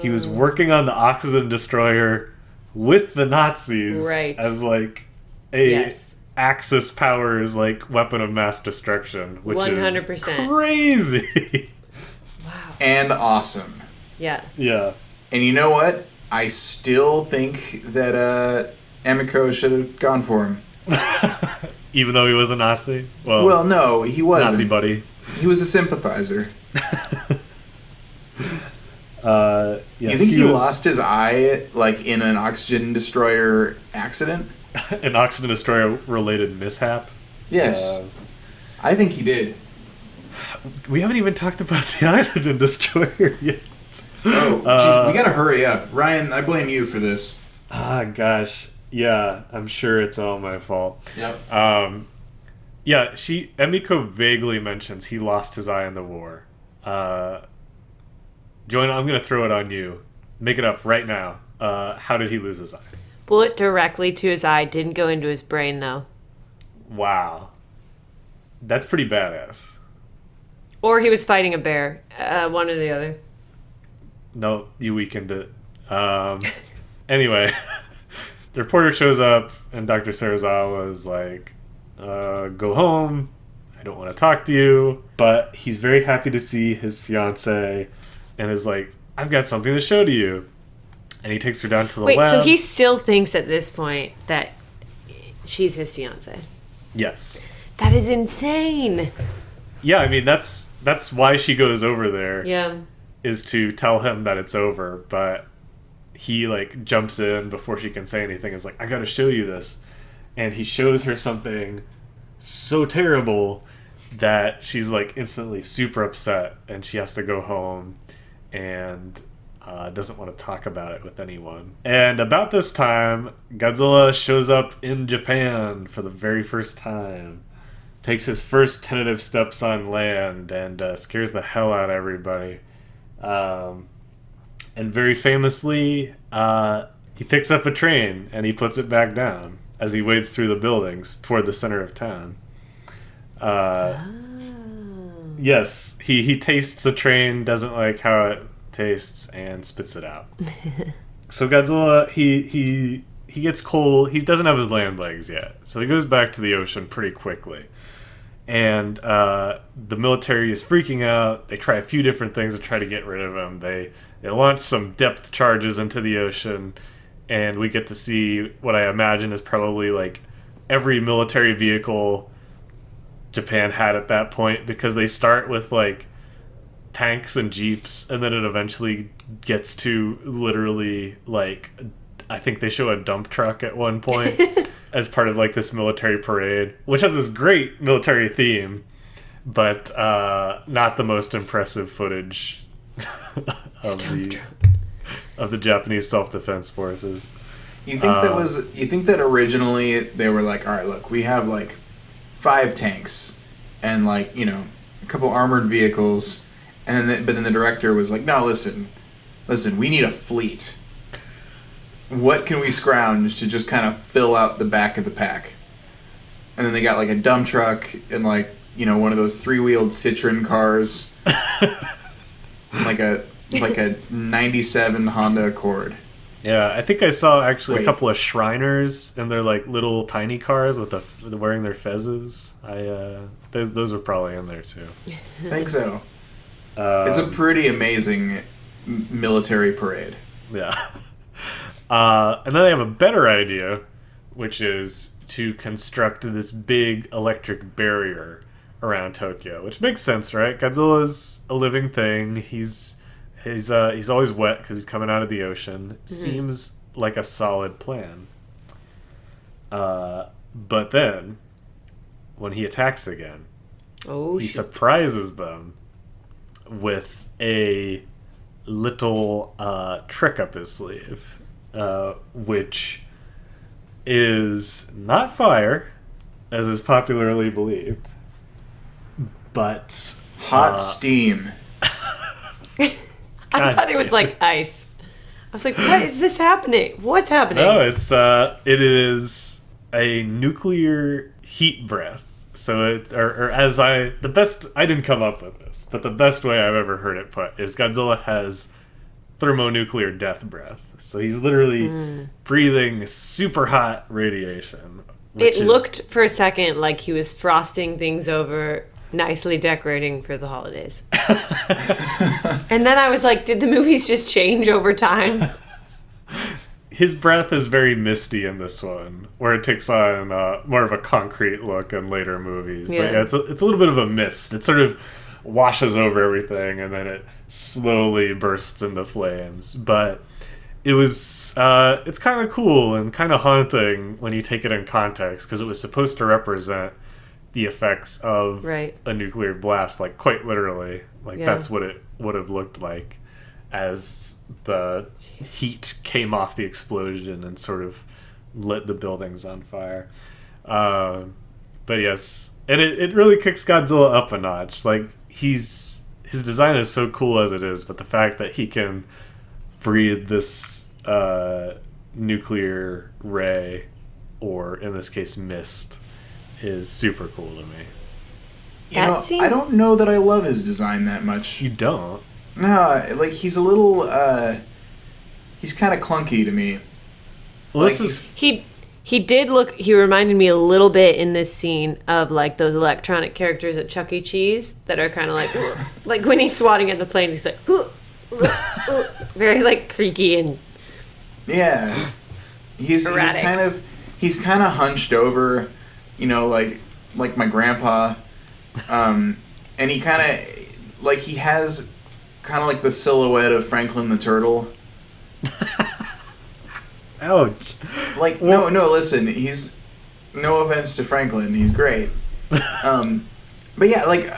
he was working on the oxygen destroyer with the Nazis as, like, a Axis powers, like, weapon of mass destruction, which 100%. Is crazy. Wow. And awesome. Yeah. Yeah. And you know what? I still think that Emiko should have gone for him. Even though he was a Nazi? Well, no, he wasn't. Nazi buddy. He was a sympathizer. You think he lost his eye, like, in an oxygen destroyer accident? An oxygen destroyer related mishap? Yes. I think he did. We haven't even talked about the oxygen destroyer yet. Oh, geez, we gotta hurry up. Ryan, I blame you for this. Gosh. Yeah, I'm sure it's all my fault. Yep. Yeah, Emiko vaguely mentions he lost his eye in the war. Joanna, I'm going to throw it on you. Make it up right now. How did he lose his eye? Bullet directly to his eye, didn't go into his brain, though. Wow. That's pretty badass. Or he was fighting a bear. One or the other. No, you weakened it. Anyway, the reporter shows up, and Dr. Serizawa is like, go home. I don't want to talk to you. But he's very happy to see his fiancée and is like, I've got something to show to you. And he takes her down to the lab. Wait, so he still thinks at this point that she's his fiancée? Yes. That is insane. Yeah, I mean, that's why she goes over there. Yeah. Is to tell him that it's over. But he, like, jumps in before she can say anything. Is like, I gotta show you this. And he shows her something so terrible that she's, like, instantly super upset. And she has to go home and doesn't want to talk about it with anyone. And about this time, Godzilla shows up in Japan for the very first time. Takes his first tentative steps on land and scares the hell out of everybody. And very famously, he picks up a train and he puts it back down as he wades through the buildings toward the center of town. Yes, he tastes a train, doesn't like how it tastes, and spits it out. So Godzilla, he gets cold. He doesn't have his land legs yet, so he goes back to the ocean pretty quickly. And the military is freaking out. They try a few different things to try to get rid of him. They launch some depth charges into the ocean, and we get to see what I imagine is probably like every military vehicle Japan had at that point, because they start with like tanks and jeeps, and then it eventually gets to literally like, I think they show a dump truck at one point as part of like this military parade, which has this great military theme, but not the most impressive footage of the Japanese self-defense forces. You think that originally they were like, all right, look, we have like 5 tanks and like, you know, a couple armored vehicles, and then but then the director was like, no, listen, we need a fleet. What can we scrounge to just kind of fill out the back of the pack? And then they got like a dump truck and like, you know, one of those 3-wheeled Citroen cars, and like a 97 Honda Accord. Yeah, I think I saw actually a couple of Shriners and they're like little tiny cars with wearing their fezzes. Those were probably in there too. I think so. It's a pretty amazing military parade. Yeah. And then they have a better idea, which is to construct this big electric barrier around Tokyo, which makes sense, right? Godzilla's a living thing. He's always wet because he's coming out of the ocean. Mm-hmm. Seems like a solid plan. But then, when he attacks again, he surprises them with a little trick up his sleeve, which is not fire, as is popularly believed, but hot steam. I thought it was like ice. I was like, what is this happening? What's happening? No, it is a nuclear heat breath. So I didn't come up with this, but the best way I've ever heard it put is Godzilla has thermonuclear death breath. So he's literally breathing super hot radiation. It looked for a second like he was frosting things over, nicely decorating for the holidays. And then I was like, did the movies just change over time? His breath is very misty in this one, where it takes on more of a concrete look in later movies. Yeah. But yeah, it's a little bit of a mist. It sort of washes over everything, and then it slowly bursts into flames. But it's kind of cool and kind of haunting when you take it in context, because it was supposed to represent the effects of a nuclear blast, like quite literally. Like that's what it would have looked like as the heat came off the explosion and sort of lit the buildings on fire. But yes, and it really kicks Godzilla up a notch. Like his design is so cool as it is, but the fact that he can breathe this nuclear ray, or in this case mist, is super cool to me. I don't know that I love his design that much. You don't? No, like he's a little he's kind of clunky to me. Well, like he did look, he reminded me a little bit in this scene of like those electronic characters at Chuck E. Cheese that are kind of like like when he's swatting at the plane, he's like very like creaky and he's kind of hunched over, you know, like my grandpa, and he kind of like he has kind of like the silhouette of Franklin the Turtle. Ouch. Like no, listen, he's, no offense to Franklin, he's great. But yeah, like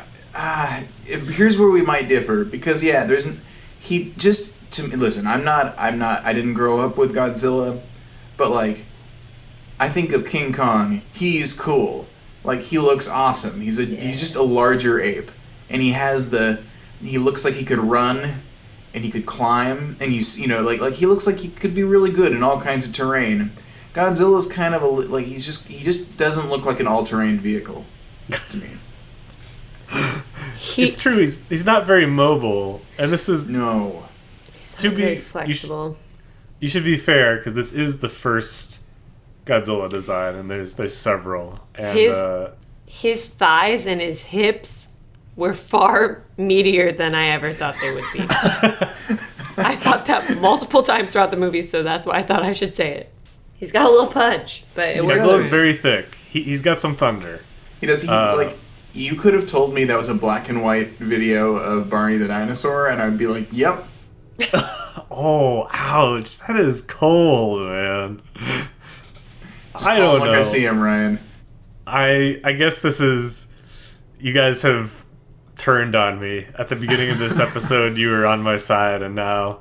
here's where we might differ, because I didn't grow up with Godzilla, but like I think of King Kong, he's cool. Like he looks awesome. He's just a larger ape, and he looks like he could run and he could climb, and you know like he looks like he could be really good in all kinds of terrain. Godzilla's kind of he just doesn't look like an all-terrain vehicle to me. It's true. He's not very mobile, and this is He's not very flexible. You should be fair, because this is the first Godzilla design, and there's several. And his thighs and his hips were far meatier than I ever thought they would be. I thought that multiple times throughout the movie, so that's why I thought I should say it. He's got a little punch, but Godzilla's very thick. He's got some thunder. He does. Like you could have told me that was a black and white video of Barney the dinosaur, and I'd be like, "Yep." Oh, ouch! That is cold, man. I don't know. I see him, Ryan. I guess this is. You guys have turned on me at the beginning of this episode. You were on my side, and now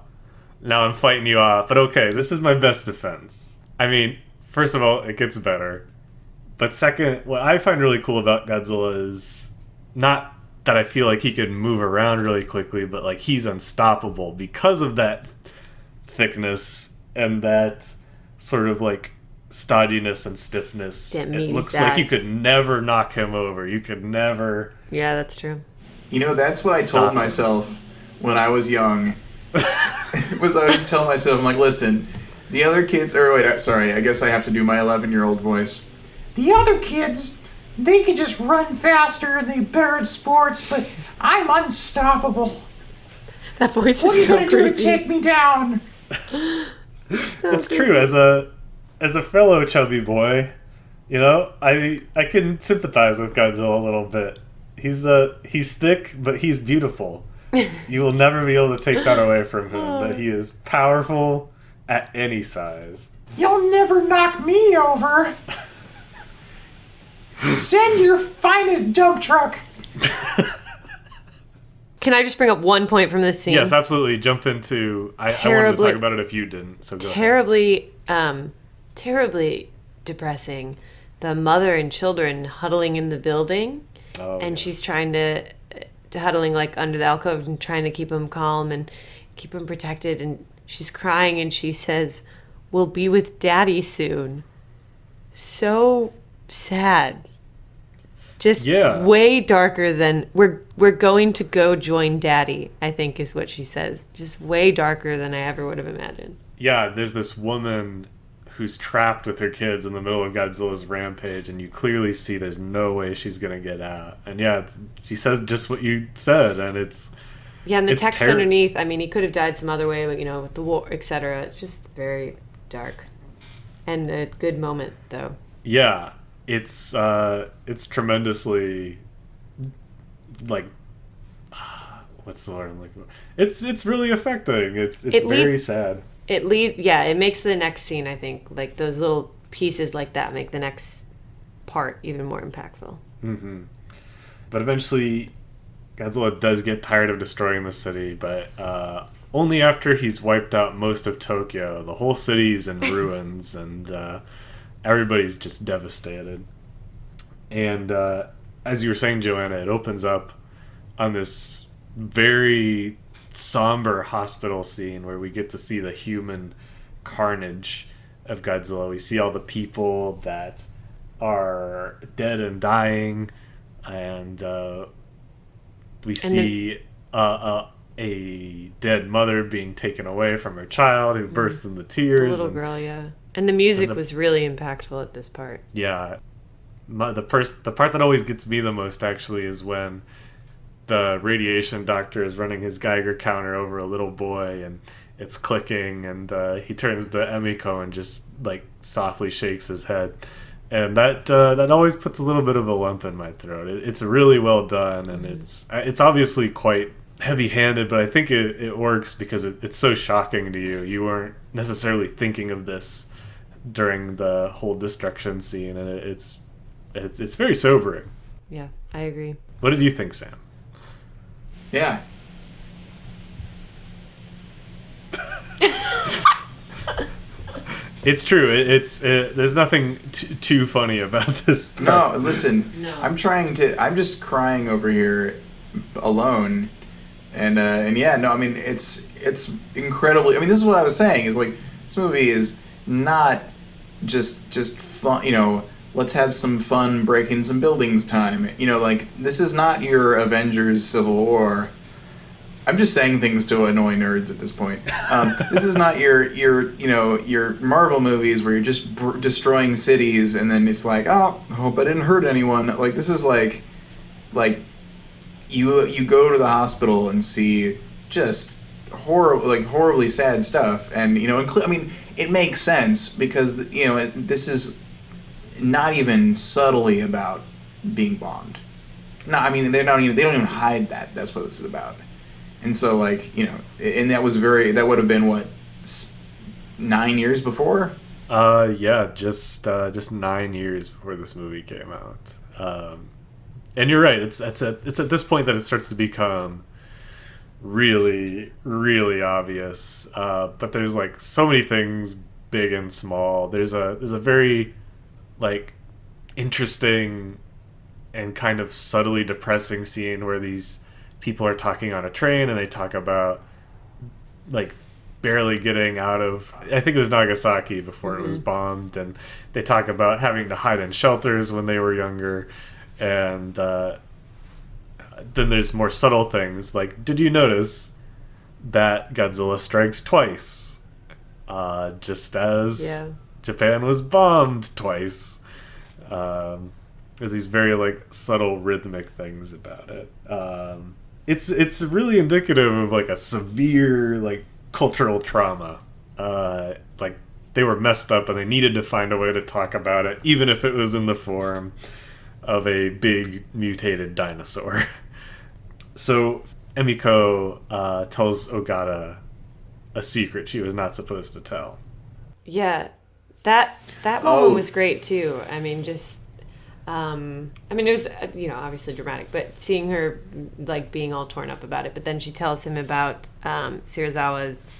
I'm fighting you off. But okay, this is my best defense. I mean, first of all, it gets better. But second, what I find really cool about Godzilla is not that I feel like he could move around really quickly, but like he's unstoppable because of that thickness and that sort of like stodginess and stiffness. It looks like you could never knock him over. You could never. Yeah, that's true. You know, that's what I told myself when I was young. Was I always tell myself, I'm like, listen, the other kids, or wait, sorry, I guess I have to do my 11-year-old voice. The other kids, they can just run faster and they're better at sports, but I'm unstoppable. That voice what is so What are you going to do to creepy. take me down? It's true. As a fellow chubby boy, you know, I can sympathize with Godzilla a little bit. He's thick, but he's beautiful. You will never be able to take that away from him. That he is powerful at any size. You'll never knock me over. Send your finest dump truck. Can I just bring up one point from this scene? Yes, absolutely. Jump into. I wanted to talk about it if you didn't. So go ahead. Terribly depressing. The mother and children huddling in the building, and she's trying to huddling like under the alcove and trying to keep them calm and keep them protected. And she's crying and she says, "We'll be with Daddy soon." So sad. Just way darker than we're going to go join Daddy, I think is what she says. Just way darker than I ever would have imagined. Yeah, there's this woman who's trapped with her kids in the middle of Godzilla's rampage, and you clearly see there's no way she's going to get out. And yeah, she says just what you said, and it's... Yeah, and the text underneath, I mean, he could have died some other way, but, you know, with the war, etc. It's just very dark. And a good moment, though. Yeah. It's tremendously, like, what's the word I'm looking for? It's really affecting. It's very sad. It makes the next scene, I think, like those little pieces like that make the next part even more impactful. Mm-hmm. But eventually, Godzilla does get tired of destroying the city, but only after he's wiped out most of Tokyo. The whole city's in ruins, and everybody's just devastated. And as you were saying, Joanna, it opens up on this very somber hospital scene where we get to see the human carnage of Godzilla. We see all the people that are dead and dying, and we see a dead mother being taken away from her child who bursts into tears. The little girl, yeah. And the music was really impactful at this part. Yeah. The part that always gets me the most, actually, is when the radiation doctor is running his Geiger counter over a little boy, and it's clicking, and he turns to Emiko and just, like, softly shakes his head. And that always puts a little bit of a lump in my throat. It's really well done, and it's obviously quite heavy-handed, but I think it works because it's so shocking to you. You weren't necessarily thinking of this during the whole destruction scene, and it's very sobering. Yeah, I agree. What did you think, Sam? Yeah. It's true. There's nothing too funny about this part. No, listen. No. I'm just crying over here alone. And yeah, no, I mean, it's incredibly, I mean, this is what I was saying, is like, this movie is not just fun, you know, let's have some fun breaking some buildings time. You know, like, this is not your Avengers Civil War. I'm just saying things to annoy nerds at this point. This is not your Marvel movies where you're just destroying cities and then it's like, oh, I hope I didn't hurt anyone. Like, this is like you go to the hospital and see just horribly sad stuff, and you know, I mean, it makes sense because, you know, this is not even subtly about being bombed. No, I mean, they don't even hide that. That's what this is about. And so, like, you know, and that would have been what, 9 years before? Yeah, just 9 years before this movie came out. And you're right. It's at this point that it starts to become really, really obvious. But there's like so many things big and small. There's a very like interesting and kind of subtly depressing scene where these people are talking on a train and they talk about like barely getting out of, I think it was Nagasaki before it was bombed, and they talk about having to hide in shelters when they were younger. And then there's more subtle things like, did you notice that Godzilla strikes twice, just as Japan was bombed twice? There's these very like subtle rhythmic things about it. It's really indicative of like a severe like cultural trauma. Like they were messed up and they needed to find a way to talk about it, even if it was in the form of a big mutated dinosaur. So Emiko tells Ogata a secret she was not supposed to tell. Yeah, that moment was great too. I mean, just it was obviously dramatic, but seeing her like being all torn up about it. But then she tells him about Serizawa's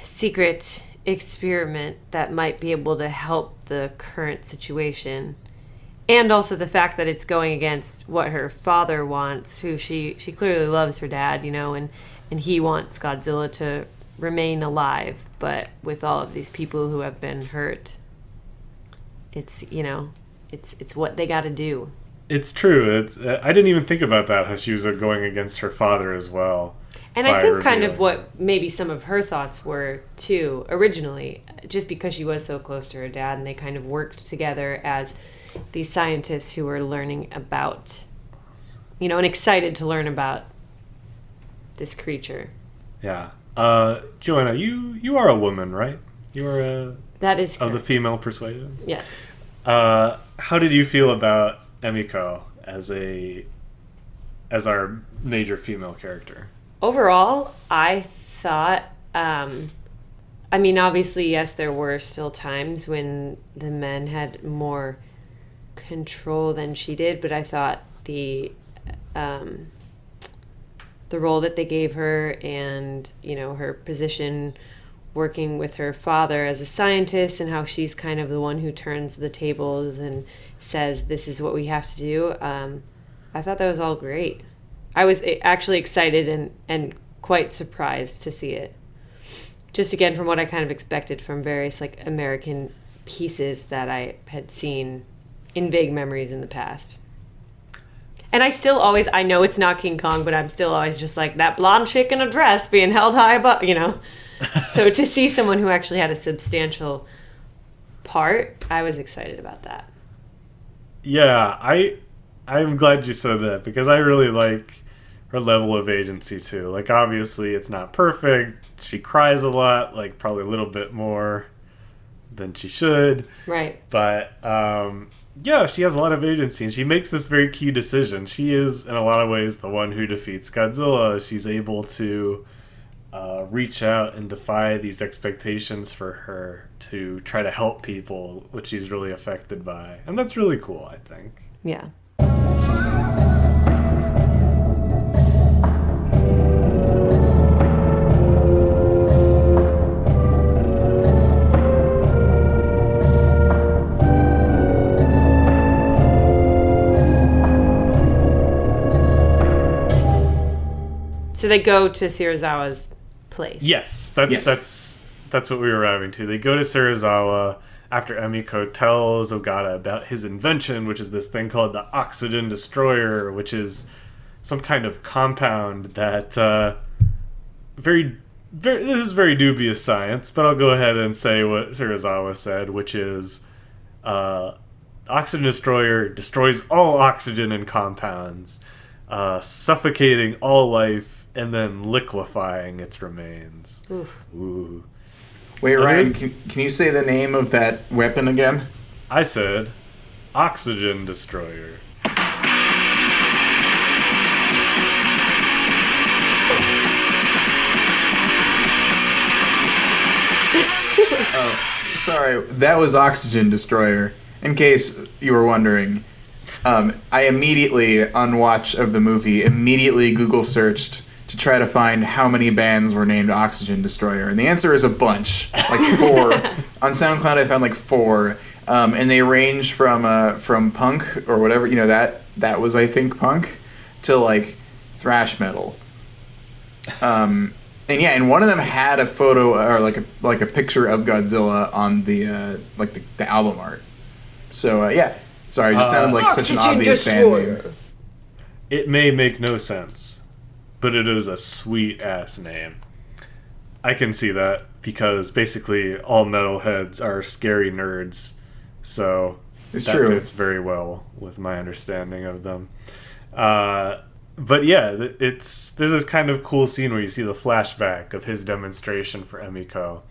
secret experiment that might be able to help the current situation, and also the fact that it's going against what her father wants, who she clearly loves her dad, and he wants Godzilla to remain alive, but with all of these people who have been hurt, it's what they got to do. It's true. I didn't even think about that, how she was going against her father as well. And I think kind of what maybe some of her thoughts were too originally, just because she was so close to her dad, and they kind of worked together as these scientists who were learning about, and excited to learn about this creature. Yeah. Joanna, you are a woman, right? You are that is correct. Of the female persuasion? Yes. How did you feel about Emiko as our major female character? Overall, I thought, obviously, yes, there were still times when the men had more control than she did, but I thought the role that they gave her and, her position working with her father as a scientist, and how she's kind of the one who turns the tables and says, this is what we have to do. I thought that was all great. I was actually excited and quite surprised to see it. Just again, from what I kind of expected from various like American pieces that I had seen in vague memories in the past. And I know it's not King Kong, but I'm still always just like, that blonde chick in a dress being held high above, So to see someone who actually had a substantial part, I was excited about that. Yeah, I'm glad you said that, because I really like her level of agency too. Like, obviously it's not perfect. She cries a lot, like probably a little bit more than she should. Right. But yeah, she has a lot of agency, and she makes this very key decision. She is, in a lot of ways, the one who defeats Godzilla. She's able to reach out and defy these expectations for her to try to help people, which she's really affected by. And that's really cool, I think. Yeah. So they go to Serizawa's place. Yes, that's what we were arriving to. They go to Serizawa after Emiko tells Ogata about his invention, which is this thing called the oxygen destroyer, which is some kind of compound that this is very dubious science, but I'll go ahead and say what Serizawa said, which is oxygen destroyer destroys all oxygen in compounds, suffocating all life, and then liquefying its remains. Oof. Ooh. Wait, Ryan, can you say the name of that weapon again? I said oxygen destroyer. Oh, sorry, that was oxygen destroyer. In case you were wondering, I immediately, on watch of the movie, Google searched to try to find how many bands were named Oxygen Destroyer, and the answer is a bunch, like 4. On SoundCloud, I found like 4, and they range from punk or whatever, that was, I think, punk, to like thrash metal. And one of them had a photo or like a picture of Godzilla on the the album art. So sorry, it just sounded like such an obvious band name. It may make no sense, but it is a sweet ass name. I can see that because basically all metalheads are scary nerds, so it's that true. Fits very well with my understanding of them. But yeah, there's this kind of cool scene where you see the flashback of his demonstration for Emiko,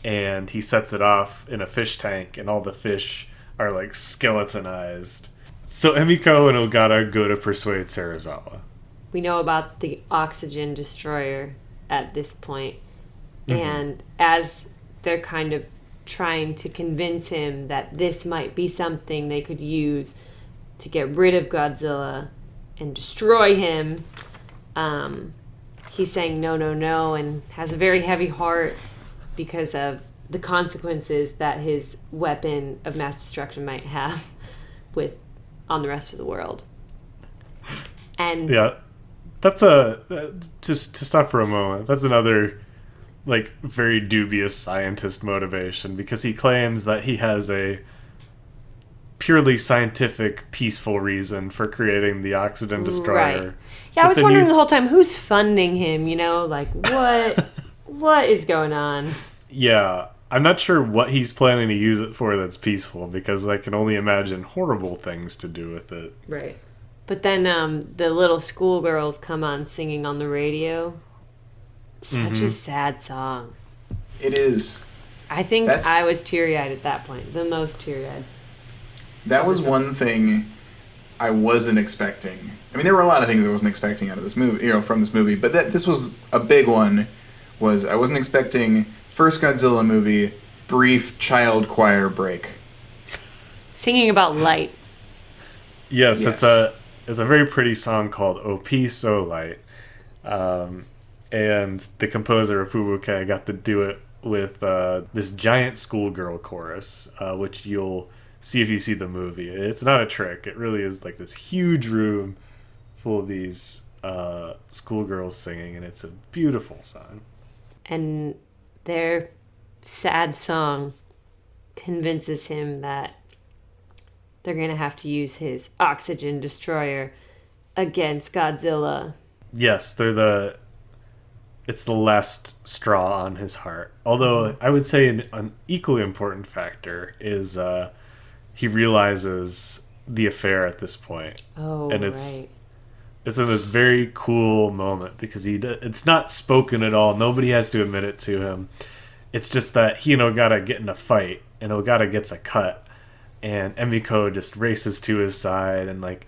and he sets it off in a fish tank, and all the fish are like skeletonized. So Emiko and Ogata go to persuade Serizawa. We know about the Oxygen Destroyer at this point, and as they're kind of trying to convince him that this might be something they could use to get rid of Godzilla and destroy him, he's saying no, no, no, and has a very heavy heart because of the consequences that his weapon of mass destruction might have on the rest of the world. And yeah, that's just to stop for a moment, that's another like very dubious scientist motivation, because he claims that he has a purely scientific, peaceful reason for creating the Oxygen Destroyer. Right. Yeah, I was wondering the whole time, who's funding him, like what is going on? Yeah, I'm not sure what he's planning to use it for that's peaceful, because I can only imagine horrible things to do with it. Right. But then the little schoolgirls come on singing on the radio. Such a sad song. It is. I think I was teary-eyed at that point. The most teary-eyed. That was one thing I wasn't expecting. I mean, there were a lot of things I wasn't expecting out of this movie, from this movie, but this was a big one. I wasn't expecting first Godzilla movie, brief child choir break. Singing about light. Yes. It's a very pretty song called "O Peace So Light," and the composer of Fubuke got to do it with this giant schoolgirl chorus, which you'll see if you see the movie. It's not a trick. It really is like this huge room full of these schoolgirls singing, and it's a beautiful song. And their sad song convinces him that they're going to have to use his Oxygen Destroyer against Godzilla. Yes, it's the last straw on his heart. Although I would say an equally important factor is he realizes the affair at this point. Oh, and right. It's in this very cool moment because it's not spoken at all. Nobody has to admit it to him. It's just that he and Ogata get in a fight, and Ogata gets a cut, and Emiko just races to his side and like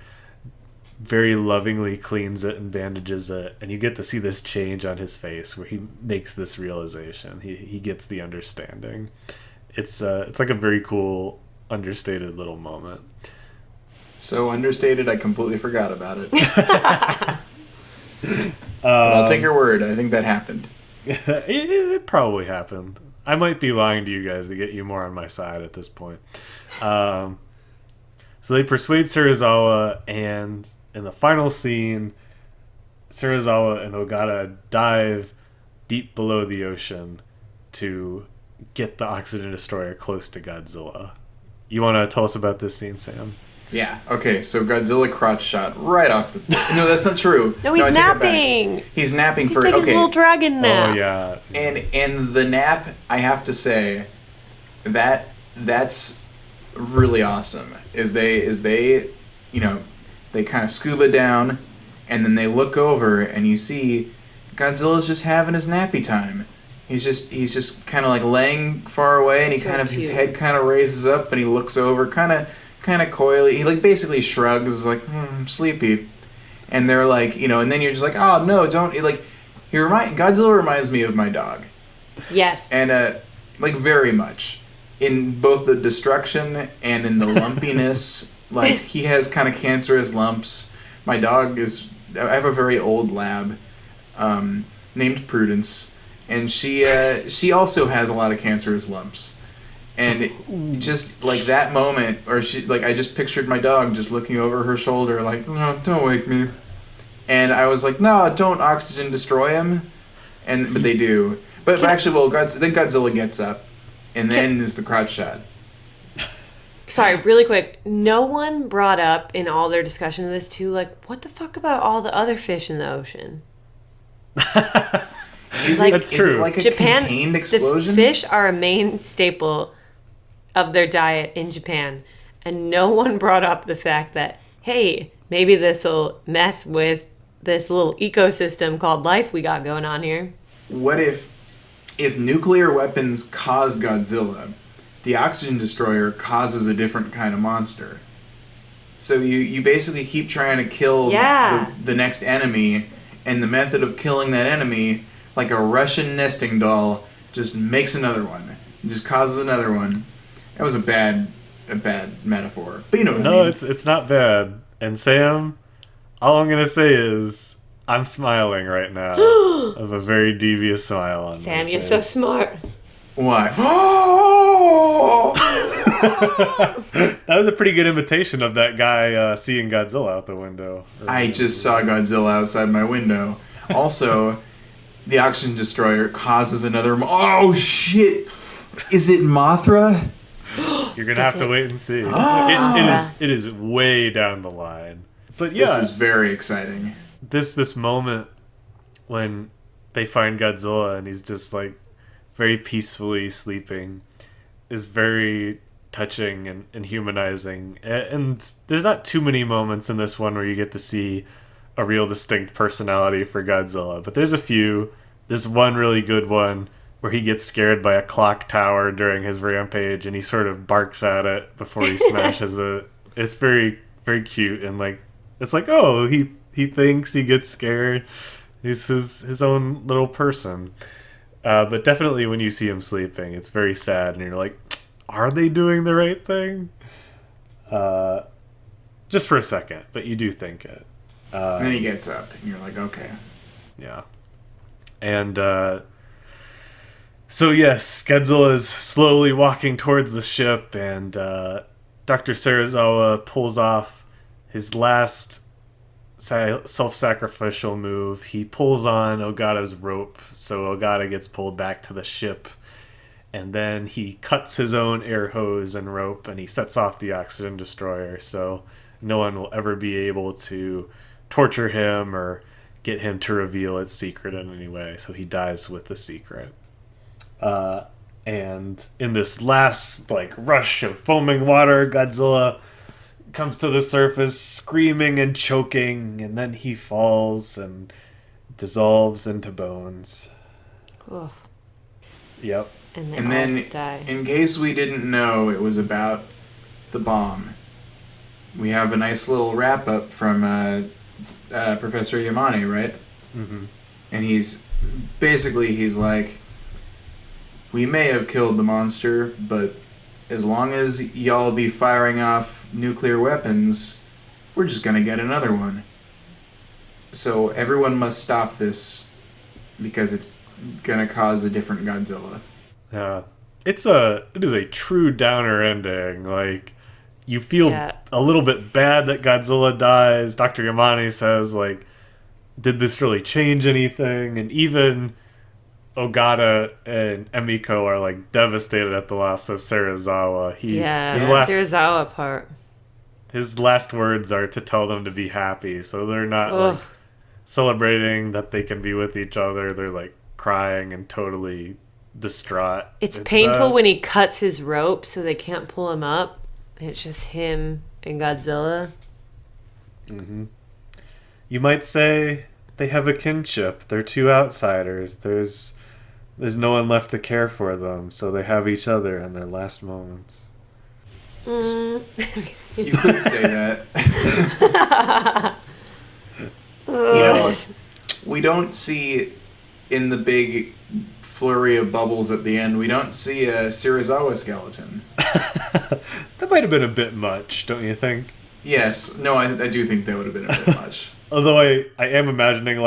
very lovingly cleans it and bandages it, and you get to see this change on his face where he makes this realization. He gets the understanding. It's like a very cool, understated little moment. So understated, I completely forgot about it. But I'll take your word. I think that happened. It probably happened. I might be lying to you guys to get you more on my side at this point. So they persuade Serizawa, and in the final scene, Serizawa and Ogata dive deep below the ocean to get the Oxygen Destroyer close to Godzilla. You want to tell us about this scene, Sam? Yeah. Okay, so Godzilla crotch shot right off the... No, that's not true. No, he's napping. He's napping for... He's taking his little dragon nap. Oh, yeah. And the nap, I have to say, that's really awesome. Is they they kind of scuba down, and then they look over, and you see Godzilla's just having his nappy time. He's just kind of like laying far away, and he his head kind of raises up, and he looks over, kind of coyly. He like basically shrugs, like I'm sleepy, and they're like, and then you're just like, oh no, don't like. Godzilla reminds me of my dog. Yes. And like very much in both the destruction and in the lumpiness. Like he has kind of cancerous lumps. My dog I have a very old lab. named Prudence, and she also has a lot of cancerous lumps. And just like that moment, or I just pictured my dog just looking over her shoulder, like, no, don't wake me. And I was like, no, don't oxygen destroy him. But they do. But actually, then Godzilla gets up, and then is the crotch shot. Sorry, really quick. No one brought up in all their discussion of this too, like, what the fuck about all the other fish in the ocean? That's true. Is it like a contained explosion? The fish are a main staple of their diet in Japan, and no one brought up the fact that, hey, maybe this will mess with this little ecosystem called life we got going on here. What if nuclear weapons cause Godzilla, the oxygen destroyer causes a different kind of monster? So you basically keep trying to kill the next enemy, and the method of killing that enemy, like a Russian nesting doll, just makes another one. It just causes another one. That was a bad metaphor. But you know what I mean. No, it's not bad. And Sam, all I'm gonna say is I'm smiling right now. I have a very devious smile on Sam, my you're face. so smart. Why? That was a pretty good imitation of that guy seeing Godzilla out the window. I just saw Godzilla outside my window. Also, the oxygen destroyer causes another... Oh, shit! Is it Mothra? You're going to have to wait and see. It is way down the line. But yeah. This is very exciting. This moment when they find Godzilla and he's just like very peacefully sleeping is very touching and humanizing. And there's not too many moments in this one where you get to see a real distinct personality for Godzilla. But there's a few. There's one really good one where he gets scared by a clock tower during his rampage and he sort of barks at it before he smashes it. It's very, very cute. And like, it's like, oh, he thinks, he gets scared. He's his own little person. But definitely when you see him sleeping, it's very sad. And you're like, are they doing the right thing? Just for a second, but you do think it. And then he gets up and you're like, okay. Yeah. And so yes, Godzilla is slowly walking towards the ship, and Dr. Serizawa pulls off his last self-sacrificial move. He pulls on Ogata's rope, so Ogata gets pulled back to the ship, and then he cuts his own air hose and rope, and he sets off the oxygen destroyer, so no one will ever be able to torture him or get him to reveal its secret in any way, so he dies with the secret. And in this last rush of foaming water, Godzilla comes to the surface screaming and choking, and then he falls and dissolves into bones. Ugh. Yep. And then, die. In case we didn't know it was about the bomb, we have a nice little wrap-up from Professor Yamane, right? Mm-hmm. And he's like, we may have killed the monster, but as long as y'all be firing off nuclear weapons, we're just gonna get another one. So everyone must stop this, because it's gonna cause a different Godzilla. Yeah. It is a true downer ending. Like, you feel a little bit bad that Godzilla dies. Dr. Yamane says, did this really change anything? And even Ogata and Emiko are devastated at the loss of Serizawa. Serizawa part. His last words are to tell them to be happy, so they're not celebrating that they can be with each other. They're crying and totally distraught. It's painful when he cuts his rope so they can't pull him up. It's just him and Godzilla. Mm-hmm. You might say they have a kinship. They're two outsiders. There's no one left to care for them, so they have each other in their last moments. You could say that. We don't see in the big flurry of bubbles at the end, we don't see a Serizawa skeleton. That might have been a bit much, don't you think? Yes. No, I do think that would have been a bit much. Although I am imagining,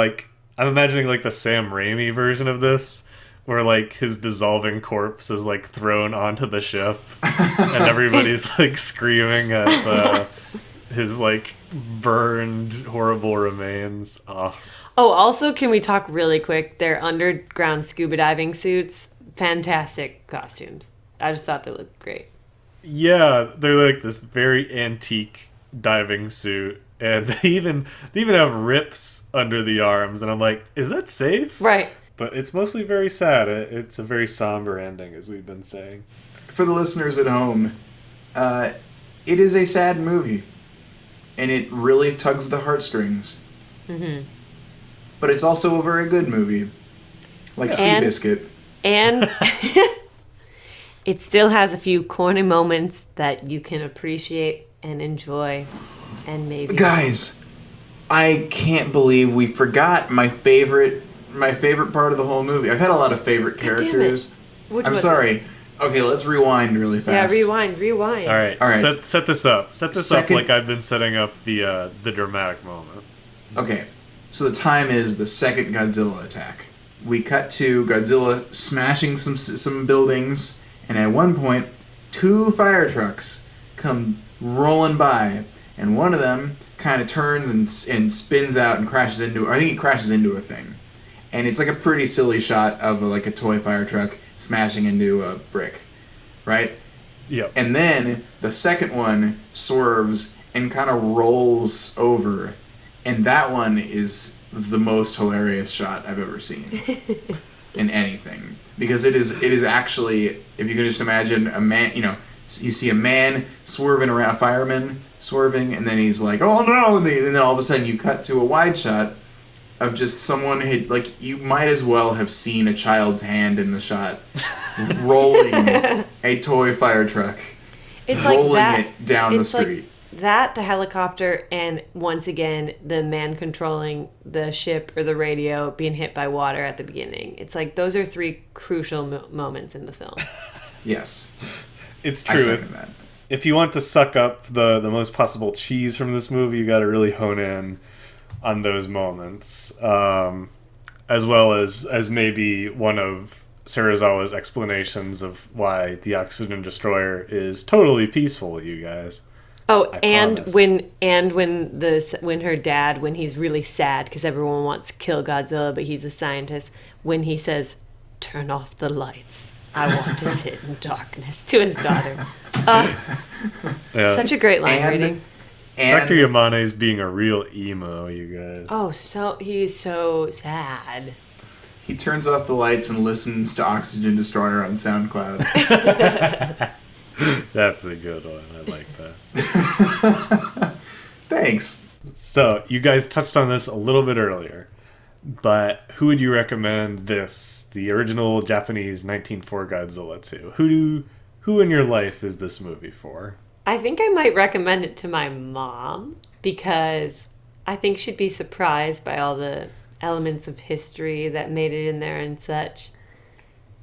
I'm imagining like the Sam Raimi version of this, where like his dissolving corpse is like thrown onto the ship, and everybody's like screaming at his like burned, horrible remains. Oh. Oh, also, can we talk really quick? Their underground scuba diving suits, fantastic costumes. I just thought they looked great. Yeah, they're like this very antique diving suit, and they even have rips under the arms, and I'm like, is that safe? Right. But it's mostly very sad. It's a very somber ending, as we've been saying. For the listeners at home, it is a sad movie, and it really tugs the heartstrings. Mm-hmm. But it's also a very good movie, like Seabiscuit. And it still has a few corny moments that you can appreciate and enjoy, and maybe... Guys, I can't believe we forgot my favorite part of the whole movie. I've had a lot of favorite characters. I'm sorry. Okay, let's rewind really fast. Yeah, rewind. All right. Set this up. Set this up like I've been setting up the dramatic moments. Okay, so the time is the second Godzilla attack. We cut to Godzilla smashing some buildings, and at one point, 2 fire trucks come rolling by, and one of them kind of turns and spins out and crashes into... I think he crashes into a thing. And it's like a pretty silly shot of like a toy fire truck smashing into a brick, right? Yep. And then the second one swerves and kind of rolls over. And that one is the most hilarious shot I've ever seen in anything. Because it is actually, if you can just imagine a man, you see a man swerving around, a fireman swerving, and then he's like, oh no! And then all of a sudden you cut to a wide shot of just someone like, you might as well have seen a child's hand in the shot rolling a toy fire truck. It's rolling like that, it down the street. Like the helicopter, and once again, the man controlling the ship or the radio being hit by water at the beginning. It's like those are 3 crucial moments in the film. Yes. It's true. I second that. If you want to suck up the most possible cheese from this movie, you got to really hone in on those moments, as well as maybe one of Serizawa's explanations of why the oxygen destroyer is totally peaceful, you guys. Oh, and when her dad, when he's really sad because everyone wants to kill Godzilla, but he's a scientist, when he says, "Turn off the lights. I want to sit in darkness," to his daughter. Such a great line reading. Dr. Yamane is being a real emo, you guys. Oh, he's so sad. He turns off the lights and listens to Oxygen Destroyer on SoundCloud. That's a good one. I like that. Thanks. So, you guys touched on this a little bit earlier, but who would you recommend the original Japanese 1904 Godzilla to? Who in your life is this movie for? I think I might recommend it to my mom because I think she'd be surprised by all the elements of history that made it in there and such.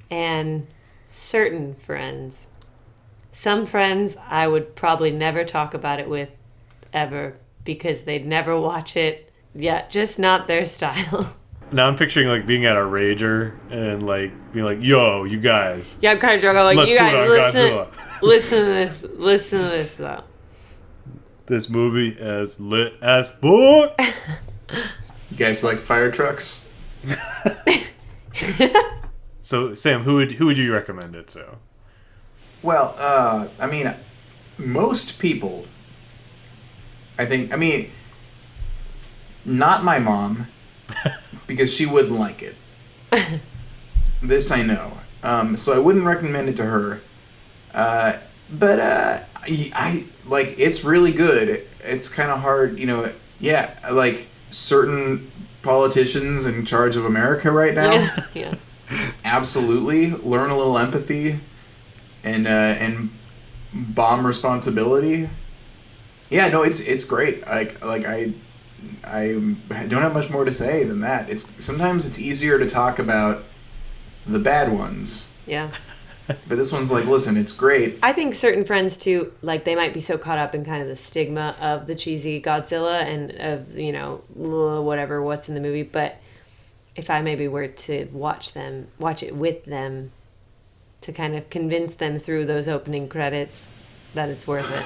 And certain friends. Some friends I would probably never talk about it with ever because they'd never watch it. Yeah, just not their style. Now I'm picturing like being at a rager and like being like, "Yo, you guys." Yeah, I'm kind of drunk. I'm like, let's you guys listen to this though. This movie is lit as fuck. You guys like fire trucks? So Sam, who would you recommend it to? Well, I mean, most people. I mean, not my mom. Because she wouldn't like it. This I know. So I wouldn't recommend it to her. But I like, it's really good. It's kind of hard, yeah, like certain politicians in charge of America right now. Yeah. Absolutely. Learn a little empathy and bomb responsibility. Yeah, no, it's great. I don't have much more to say than that. Sometimes it's easier to talk about the bad ones. Yeah. But this one's like, listen, it's great. I think certain friends too, like they might be so caught up in kind of the stigma of the cheesy Godzilla and of, what's in the movie, but if I maybe were to watch it with them, to kind of convince them through those opening credits that it's worth it.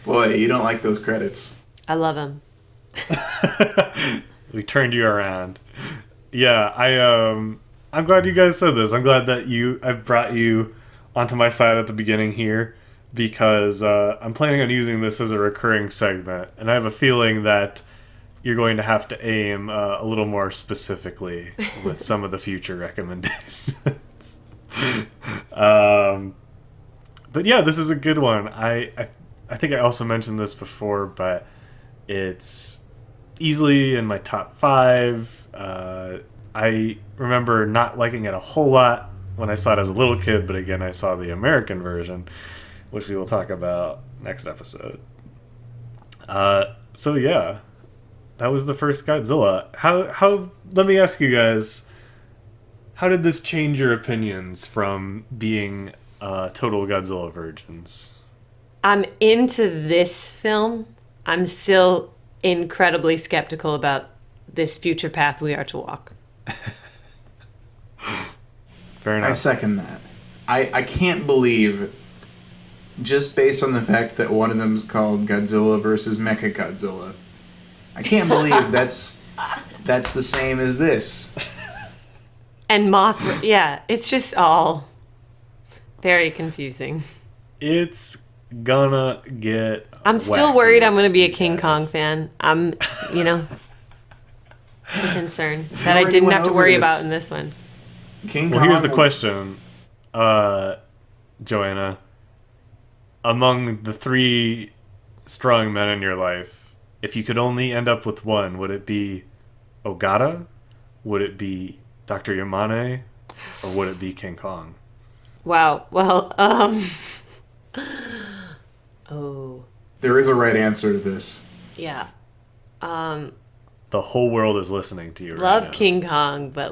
Boy, you don't like those credits. I love them. We turned you around. Yeah, I'm glad you guys said this. I'm glad that I brought you onto my side at the beginning here, because I'm planning on using this as a recurring segment, and I have a feeling that you're going to have to aim a little more specifically with some of the future recommendations. But yeah, this is a good one. I think I also mentioned this before, but it's easily in my top 5. I remember not liking it a whole lot when I saw it as a little kid, but again, I saw the American version, which we will talk about next episode. So yeah, that was the first Godzilla. How? Let me ask you guys, how did this change your opinions from being total Godzilla virgins? I'm into this film. I'm still incredibly skeptical about this future path we are to walk. Fair enough. I second that. I can't believe, just based on the fact that one of them is called Godzilla versus Mechagodzilla, I can't believe that's the same as this. And Mothra, yeah, it's just all very confusing. It's gonna get I'm still worried I'm going to be a King Kong fan. I'm concerned that I didn't have to worry about in this one. King Well, Kong. here's the question, Joanna. Among the 3 strong men in your life, if you could only end up with one, would it be Ogata? Would it be Dr. Yamane? Or would it be King Kong? Wow. Well, oh. There is a right answer to this. Yeah. The whole world is listening to you right Love now. King Kong, but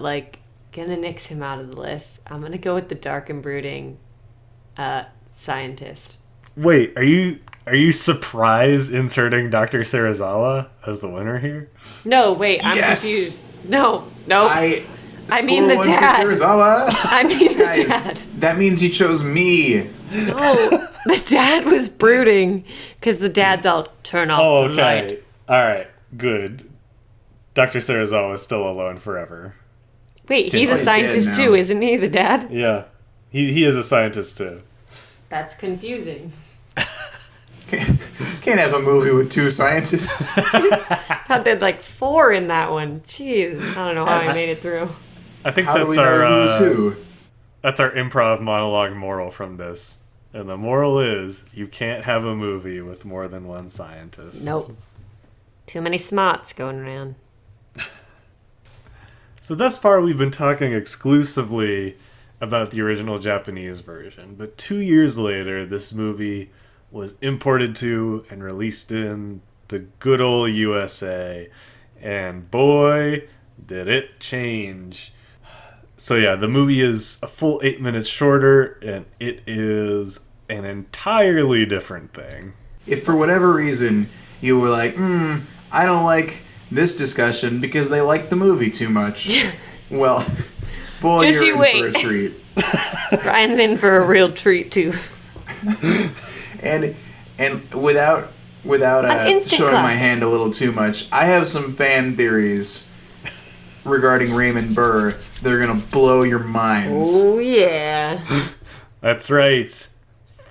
gonna nix him out of the list. I'm gonna go with the dark and brooding scientist. Wait, are you surprised inserting Dr. Serizawa as the winner here? No, wait, I'm Yes! confused. No. I mean the score one for dad. Serizawa. I mean the Guys, dad. that means you chose me. No, the dad was brooding because the dad's all turn off the light. All right, good. Dr. Serizawa is still alone forever. Wait, he's a He's scientist dead now. too, isn't he? The dad? Yeah, he is a scientist too. That's confusing. Can't have a movie with 2 scientists. How did 4 in that one? Jeez, I don't know how I made it through. I think How do that's we know our who's who? that's our improv monologue moral from this. And the moral is you can't have a movie with more than one scientist. Nope. Too many smarts going around. So thus far we've been talking exclusively about the original Japanese version, but 2 years later this movie was imported to and released in the good old USA, and boy did it change. So yeah, the movie is a full 8 minutes shorter, and it is an entirely different thing. If for whatever reason you were like, I don't like this discussion because they like the movie too much, well, boy, Just you're you in wait. for a treat. Ryan's in for a real treat too. And without instant showing clap. my hand a little too much, I have some fan theories regarding Raymond Burr that are gonna blow your minds. Oh yeah. That's right.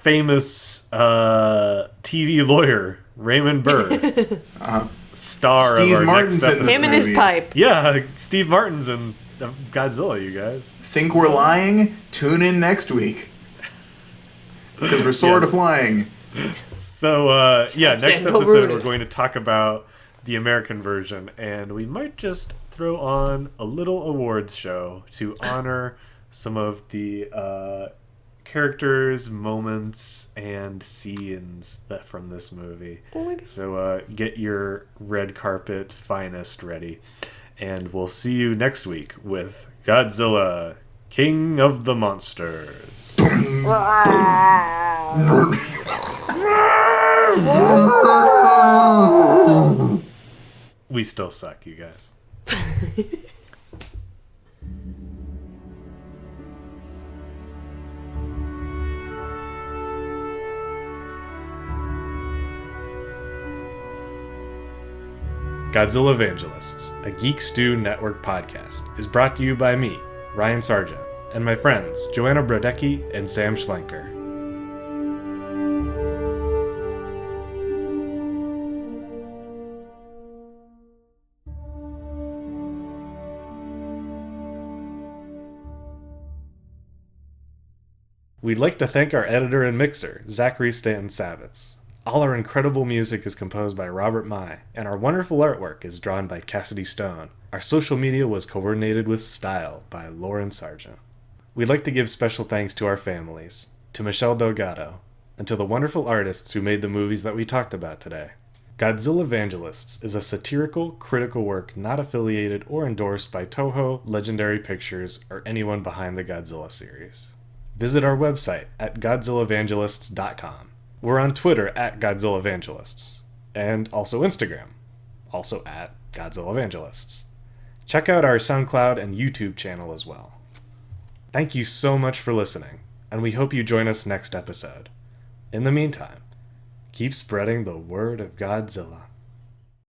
Famous TV lawyer Raymond Burr, star Steve of our Martin's next in this episode. Him and his movie. pipe. Yeah, Steve Martin's in Godzilla, you guys. Think we're lying? Tune in next week. Because we're sort of lying. So, next Send episode Rudy. we're going to talk about the American version, and we might just throw on a little awards show to honor some of the characters, moments, and scenes from this movie. Oh my God. So get your red carpet finest ready, and we'll see you next week with Godzilla, King of the Monsters. We still suck, you guys. Godzillavangelists, a Geek Stew Network podcast, is brought to you by me, Ryan Sargent, and my friends Joanna Brodecki and Sam Schlenker. We'd like to thank our editor and mixer, Zachary Stanton-Savitz. All our incredible music is composed by Robert Mai, and our wonderful artwork is drawn by Cassidy Stone. Our social media was coordinated with style by Lauren Sargent. We'd like to give special thanks to our families, to Michelle Delgado, and to the wonderful artists who made the movies that we talked about today. Godzillavangelists is a satirical, critical work not affiliated or endorsed by Toho, Legendary Pictures, or anyone behind the Godzilla series. Visit our website at godzillavangelists.com. We're on Twitter at Godzillavangelists, and also Instagram, also at Godzillavangelists. Check out our SoundCloud and YouTube channel as well. Thank you so much for listening, and we hope you join us next episode. In the meantime, keep spreading the word of Godzilla.